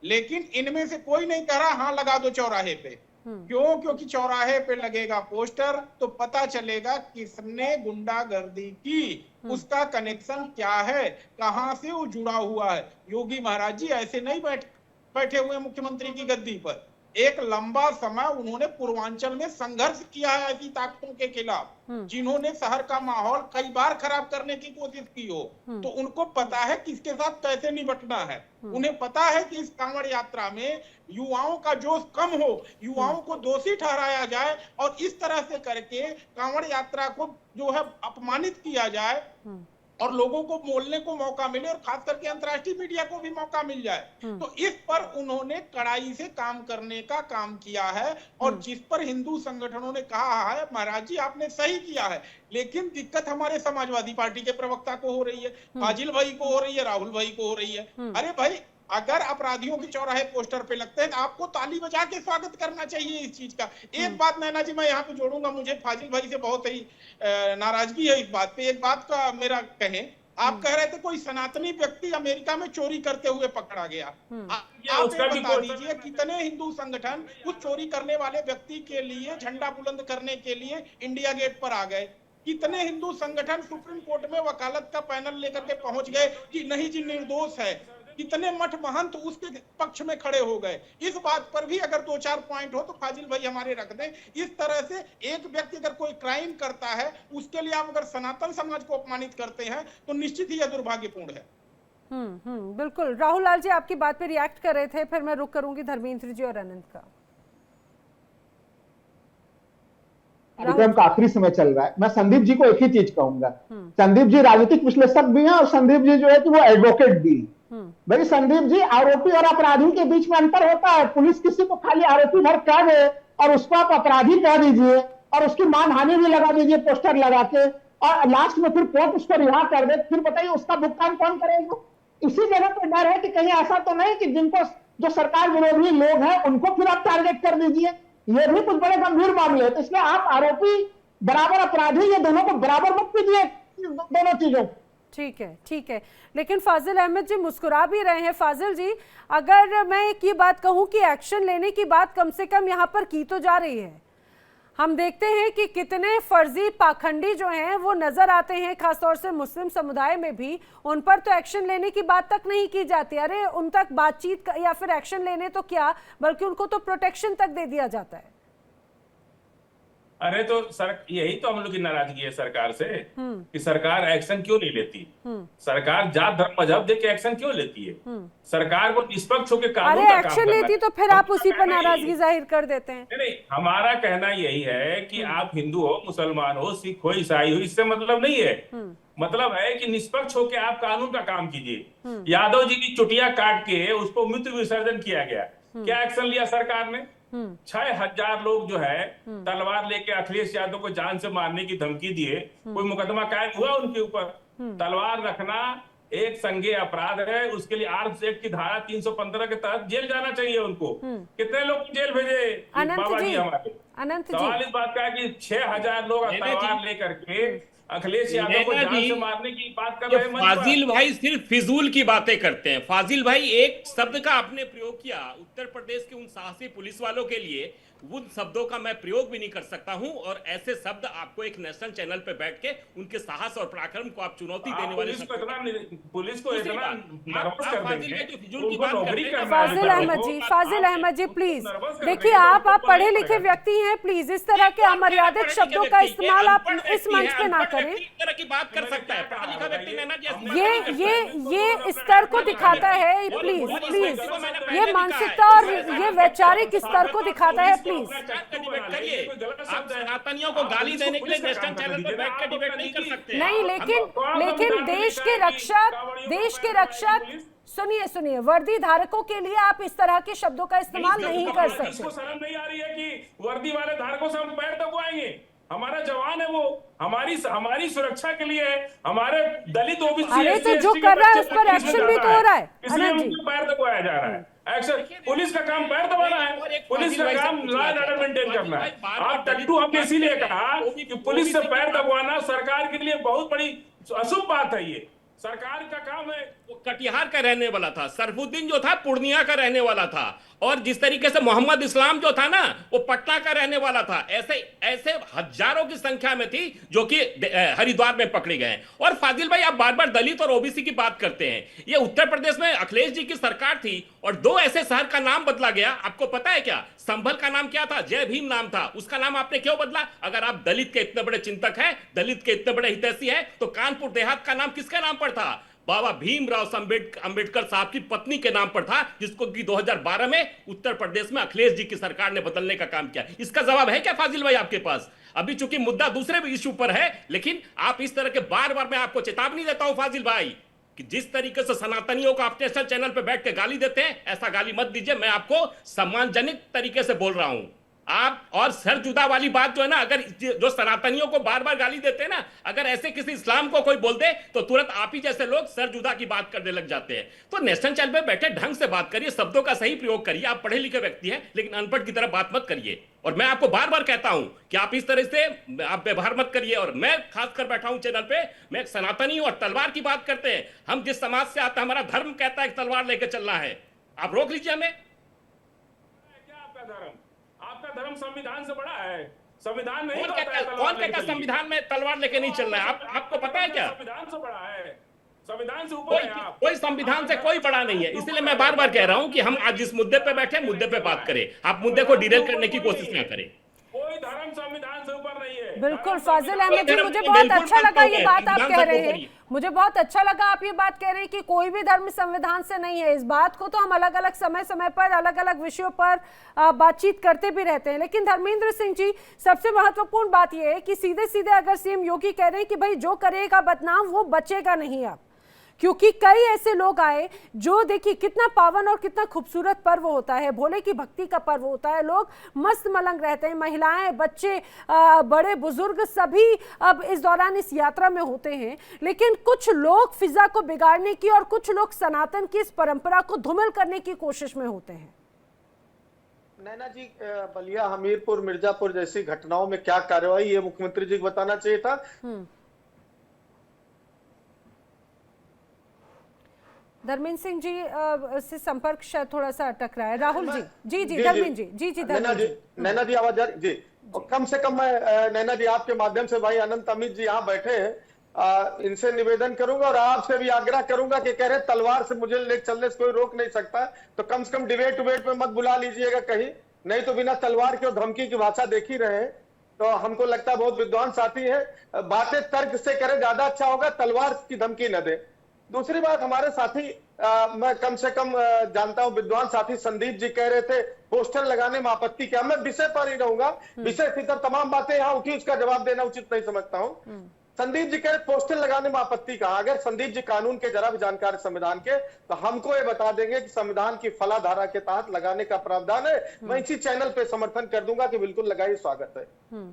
लेकिन इनमें से कोई नहीं कह रहा हाँ लगा दो चौराहे पे। क्यों? क्योंकि चौराहे पे लगेगा पोस्टर तो पता चलेगा किसने गुंडागर्दी की, उसका कनेक्शन क्या है, कहां से वो जुड़ा हुआ है। योगी महाराज जी ऐसे नहीं बैठे हुए मुख्यमंत्री की गद्दी पर, एक लंबा समय उन्होंने पूर्वांचल में संघर्ष किया है ऐसी ताकतों के खिलाफ जिन्होंने शहर का माहौल कई बार खराब करने की कोशिश की हो। तो उनको पता है किसके साथ कैसे निपटना है। उन्हें पता है कि इस कांवड़ यात्रा में युवाओं का जोश कम हो, युवाओं को दोषी ठहराया जाए और इस तरह से करके कांवड़ यात्रा को जो है अपमानित किया जाए और लोगों को बोलने को मौका मिले और खास करके अंतर्राष्ट्रीय मीडिया को भी मौका मिल जाए। तो इस पर उन्होंने कड़ाई से काम करने का काम किया है और जिस पर हिंदू संगठनों ने कहा है महाराज जी आपने सही किया है, लेकिन दिक्कत हमारे समाजवादी पार्टी के प्रवक्ता को हो रही है, फाजिल भाई को हो रही है, राहुल भाई को हो रही है। अरे भाई अगर अपराधियों के चौराहे पोस्टर पे लगते हैं तो आपको ताली बजा के स्वागत करना चाहिए इस चीज का। एक बात नैना जी मैं यहाँ पे जोड़ूंगा, मुझे फाजिल भाई से बहुत ही नाराजगी है इस बात पे। एक बात का मेरा कहें, आप कह रहे थे कोई सनातनी व्यक्ति अमेरिका में चोरी करते हुए पकड़ा गया। आप ये बता दीजिए कितने हिंदू संगठन उस चोरी करने वाले व्यक्ति के लिए झंडा बुलंद करने के लिए इंडिया गेट पर आ गए? कितने हिंदू संगठन सुप्रीम कोर्ट में वकालत का पैनल लेकर के पहुंच गए कि नहीं जी निर्दोष है? कितने मठ महंत उसके पक्ष में खड़े हो गए? इस बात पर भी अगर 2-4 पॉइंट हो तो फाजिल भाई हमारे रख दें। इस तरह से एक व्यक्ति अगर कोई क्राइम करता है उसके लिए आप अगर सनातन समाज को अपमानित करते हैं तो निश्चित ही यह दुर्भाग्यपूर्ण है। बिल्कुल। राहुल लाल जी आपकी बात पे रिएक्ट कर रहे थे, फिर मैं रुक करूंगी धर्मेंद्र जी और अनंत का। कार्यक्रम का आखिरी समय चल रहा है। मैं संदीप जी को एक ही चीज कहूंगा, संदीप जी राजनीतिक विश्लेषक भी हैं और संदीप जी जो है कि वो एडवोकेट भी हैं। भाई संदीप जी, आरोपी और अपराधी के बीच में अंतर होता है। पुलिस किसी को खाली आरोपी भर कह दे और उसको आप अपराधी कह दीजिए और उसकी मानहानि भी लगा दीजिए पोस्टर लगा के और लास्ट में फिर कोर्ट उसको रिहा कर दे, फिर बताइए उसका भुगतान कौन करेगा? इसी जगह पर डर है कि कहीं ऐसा तो नहीं कि जिनको जो सरकार विरोधी लोग हैं उनको फिर आप टारगेट कर दीजिए। ये भी कुछ बड़े गंभीर मामले हैं। तो इसलिए आप आरोपी बराबर अपराधी ये दोनों को बराबर मत कीजिए, दोनों चीजों। ठीक है, ठीक है। लेकिन फाजिल अहमद जी मुस्कुरा भी रहे हैं। फाजिल जी, अगर मैं एक ये बात कहूं कि एक्शन लेने की बात कम से कम यहाँ पर की तो जा रही है, हम देखते हैं कि कितने फर्जी पाखंडी जो हैं वो नजर आते हैं, खासतौर से मुस्लिम समुदाय में भी। उन पर तो एक्शन लेने की बात तक नहीं की जाती। अरे उन तक बातचीत या फिर एक्शन लेने तो क्या, बल्कि उनको तो प्रोटेक्शन तक दे दिया जाता है। अरे तो सर यही तो हम लोग की नाराजगी है सरकार से कि सरकार एक्शन क्यों नहीं लेती। सरकार जात धर्म मजहब देख के एक्शन क्यों लेती है? सरकार को निष्पक्ष होकर कानून का काम एक्शन लेती तो फिर आप उसी पर नाराजगी जाहिर कर देते हैं। नहीं, हमारा कहना यही है कि आप हिंदू हो, मुसलमान हो, सिख हो, ईसाई हो, इससे मतलब नहीं है। मतलब है कि निष्पक्ष होकर आप कानून का काम कीजिए। यादव जी की चुटिया काट के उसको मूत्र विसर्जन किया गया, क्या एक्शन लिया सरकार ने? 6000 लोग जो है तलवार लेके अखिलेश यादव को जान से मारने की धमकी दिए, कोई मुकदमा कायम हुआ उनके ऊपर? तलवार रखना एक संज्ञेय अपराध है, उसके लिए आर्म्स एक्ट की धारा 315 के तहत जेल जाना चाहिए उनको। कितने लोग जेल भेजे बाबा जी हमारे? सवाल इस बात का है कि 6000 लोग तलवार लेकर के अखिलेश यादव को जान से मारने की बात कर रहे हैं। फाजिल भाई सिर्फ फिजूल की बातें करते हैं। फाजिल भाई एक शब्द का आपने प्रयोग किया उत्तर प्रदेश के उन साहसी पुलिस वालों के लिए, उन शब्दों का मैं प्रयोग भी नहीं कर सकता हूं। और ऐसे शब्द आपको एक नेशनल चैनल पे बैठ के उनके साहस और पराक्रम को आप चुनौती देने वाले पुलिस को इतना नर्वस कर देंगे। फाजिल अहमद जी प्लीज देखिए, आप पढ़े लिखे व्यक्ति हैं, प्लीज इस तरह के अमर्यादित शब्दों का इस्तेमाल आप इस मंच पे ना करें। की बात कर सकता है पढ़ा लिखा व्यक्ति ये स्तर को दिखाता है। प्लीज प्लीज ये मानसिकता और ये वैचारिक स्तर को दिखाता है। प्लीज आप सनातनियों को गाली देने के लिए नेशनल चैनल पर बैठ कर डिबेट नहीं कर सकते। नहीं, लेकिन देश के रक्षक सुनिए, वर्दी धारकों के लिए आप इस तरह के शब्दों का इस्तेमाल नहीं कर सकते। इसको शर्म नहीं आ रही है कि वर्दी वाले धारकों से हम पैर दबाएंगे? हमारा जवान है, वो हमारी सुरक्षा के लिए है, हमारे दलित ओबीसी। अरे तो जो कर रहा है उस पर एक्शन भी तो हो रहा है, इसलिए उनको पैर दबाया जा रहा है। एक्शन, पुलिस का काम पैर दबाना है, पुलिस का काम लॉ एंड ऑर्डर मेंटेन करना है। आप टट्टू हमने इसीलिए कहा कि पुलिस से पैर दबाना सरकार के लिए बहुत बड़ी अशुभ बात है। ये सरकार का काम है। वो कटिहार का रहने वाला था, सरफुद्दीन जो था पूर्णिया का रहने वाला था, और जिस तरीके से मोहम्मद इस्लाम जो था ना वो पटना का रहने वाला था। ऐसे ऐसे हजारों की संख्या में थी जो कि हरिद्वार में पकड़े गए। और फाजिल भाई, आप बार बार दलित और ओबीसी की बात करते हैं। ये उत्तर प्रदेश में अखिलेश जी की सरकार थी और 2 ऐसे शहर का नाम बदला गया। आपको पता है क्या? संभल का नाम क्या था? जय भीम नाम था। उसका नाम आपने क्यों बदला? अगर आप दलित के इतने बड़े चिंतक हैं, दलित के इतने बड़े हितैषी हैं, तो कानपुर देहात का नाम किसके नाम पर था? बाबा भीमराव अंबेडकर साहब की पत्नी के नाम पर था, जिसको कि 2012 में उत्तर प्रदेश में अखिलेश जी की सरकार ने बदलने का काम किया। इसका जवाब है क्या फाजिल भाई आपके पास? अभी चूंकि मुद्दा दूसरे इशू पर है, लेकिन आप इस तरह के बार बार, मैं आपको चेतावनी देता हूं फाजिल भाई, कि जिस तरीके से सनातनियों को आप नेशनल चैनल पर बैठ के गाली देते हैं, ऐसा गाली मत दीजिए। मैं आपको सम्मानजनक तरीके से बोल रहा हूं। आप और सर जुदा वाली बात जो है ना, अगर जो सनातनियों को बार बार गाली देते हैं ना, अगर ऐसे किसी इस्लाम को कोई बोल दे तो तुरंत आप ही जैसे लोग सर जुदा की बात करने लग जाते हैं। तो नेशनल चैनल पे बैठे ढंग से बात करिए, शब्दों का सही प्रयोग करिए। आप पढ़े लिखे व्यक्ति हैं, लेकिन अनपढ़ की तरह बात मत करिए। और मैं आपको बार बार कहता हूं कि आप इस तरह से आप व्यवहार मत करिए। और मैं खासकर बैठा हूं चैनल पे, मैं एक सनातनी और तलवार की बात करते हैं। हम जिस समाज से आते हैं, हमारा धर्म कहता है कि तलवार लेकर चलना है। आप रोक लीजिए हमें। क्या आपका धर्म? आपका धर्म संविधान से बड़ा है। संविधान नहीं कौन कहता है कहता तलवार लेके संविधान में तलवार लेके नहीं चलना है? आपको पता है क्या? संविधान से बड़ा है, संविधान से ऊपर है आप। कोई संविधान से कोई बड़ा नहीं है। इसलिए मैं बार बार कह रहा हूं कि हम आज जिस मुद्दे पे बैठे, मुद्दे पे बात करें। आप मुद्दे को डिरेल करने की कोशिश ना करें। कोई धर्म संविधान से ऊपर नहीं है। बिल्कुल फाजिल अहमद जी, मुझे बहुत अच्छा लगा ये बात आप कह रहे हैं। मुझे बहुत अच्छा लगा आप ये बात कह रहे हैं कि कोई भी धर्म संविधान से नहीं है। इस बात को तो हम अलग अलग समय समय पर अलग अलग विषयों पर बातचीत करते भी रहते हैं। लेकिन धर्मेंद्र सिंह जी, सबसे महत्वपूर्ण बात यह है कि सीधे सीधे अगर सीएम योगी कह रहे हैं कि भाई जो करेगा बदनाम वो बचेगा नहीं अब, क्योंकि कई ऐसे लोग आए जो, देखिए कितना पावन और कितना खूबसूरत पर्व होता है, भोले की भक्ति का पर्व होता है। लोग मस्त मलंग रहते हैं, महिलाएं, बच्चे, बड़े बुजुर्ग सभी अब इस दौरान इस यात्रा में होते हैं। लेकिन कुछ लोग फिजा को बिगाड़ने की और कुछ लोग सनातन की इस परंपरा को धूमिल करने की कोशिश में होते हैं। नैना जी, बलिया, हमीरपुर, मिर्जापुर जैसी घटनाओं में क्या कार्रवाई, ये मुख्यमंत्री जी को बताना चाहिए था। धर्मेंद्र सिंह जी से संपर्क शायद थोड़ा सा अटक रहा है। राहुल जी, जी धर्मेंद्र जी, नैना जी आवाज आ रही जी। और कम से कम मैं नैना जी आपके माध्यम से, भाई अनंत अमित जी यहाँ बैठे हैं, इनसे निवेदन करूंगा और आपसे भी आग्रह करूंगा कि कह रहे तलवार से मुझे ले चलने से कोई रोक नहीं सकता, तो कम से कम डिबेट उबेट में मत बुला लीजिएगा कहीं, नहीं तो बिना तलवार की और धमकी की भाषा देख ही रहे हैं। तो हमको लगता है बहुत विद्वान साथी है, बातें तर्क से करें, ज्यादा अच्छा होगा, तलवार की धमकी न दे। दूसरी बात, हमारे साथी मैं कम से कम जानता हूं, विद्वान साथी संदीप जी कह रहे थे पोस्टर लगाने में आपत्ति क्या। मैं विषय पर ही रहूंगा, विषय की तरह तमाम बातें यहाँ उठी, उसका जवाब देना उचित नहीं समझता हूं। संदीप जी कह रहे पोस्टर लगाने में आपत्ति कहा। अगर संदीप जी कानून के जरा भी जानकार संविधान के, तो हमको ये बता देंगे कि संविधान की फला धारा के तहत लगाने का प्रावधान है। मैं इसी चैनल पे समर्थन कर दूंगा कि बिल्कुल लगाइए, स्वागत है।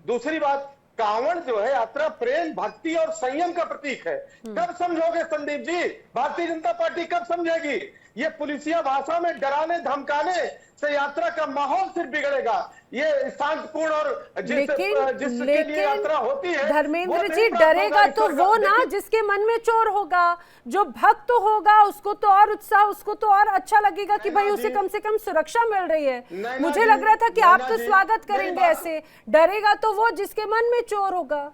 दूसरी बात, कांवड़ जो है यात्रा प्रेम, भक्ति और संयम का प्रतीक है। कब समझोगे संदीप जी? भारतीय जनता पार्टी कब समझेगी? ये पुलिसिया भाषा में डराने धमकाने से यात्रा का माहौल सिर्फ बिगड़ेगा। ये शांतिपूर्ण और जिसके लिए यात्रा होती है, धर्मेंद्र जी, डरेगा तो वो ना जिसके मन में चोर होगा। जो भक्त होगा उसको तो और उत्साह, उसको तो और अच्छा लगेगा कि भाई उसे कम से कम सुरक्षा मिल रही है। मुझे लग रहा था कि आप तो स्वागत करेंगे ऐसे। डरेगा तो वो जिसके मन में चोर होगा।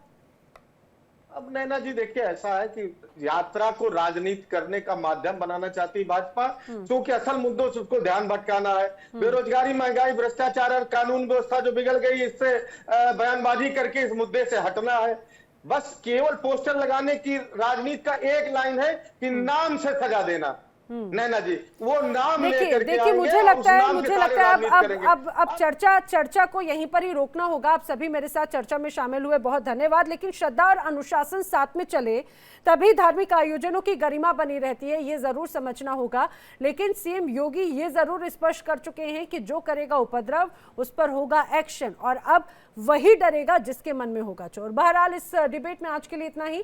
अब नैना जी देखिए, ऐसा है कि यात्रा को राजनीति करने का माध्यम बनाना चाहती भाजपा, क्योंकि असल मुद्दों से उसको ध्यान भटकाना है। बेरोजगारी, महंगाई, भ्रष्टाचार और कानून व्यवस्था जो बिगड़ गई, इससे बयानबाजी करके इस मुद्दे से हटना है। बस केवल पोस्टर लगाने की राजनीति का एक लाइन है कि नाम से सजा देना। नैना जी, वो नाम लेकर के देखिए मुझे लगता है अब चर्चा को यहीं पर ही रोकना होगा। आप सभी मेरे साथ चर्चा में शामिल हुए, बहुत धन्यवाद। लेकिन श्रद्धा और अनुशासन साथ में चले तभी धार्मिक आयोजनों की गरिमा बनी रहती है, ये जरूर समझना होगा। लेकिन सीएम योगी ये जरूर स्पष्ट कर चुके हैं कि जो करेगा उपद्रव उस पर होगा एक्शन, और अब वही डरेगा जिसके मन में होगा चोर। बहरहाल इस डिबेट में आज के लिए इतना ही।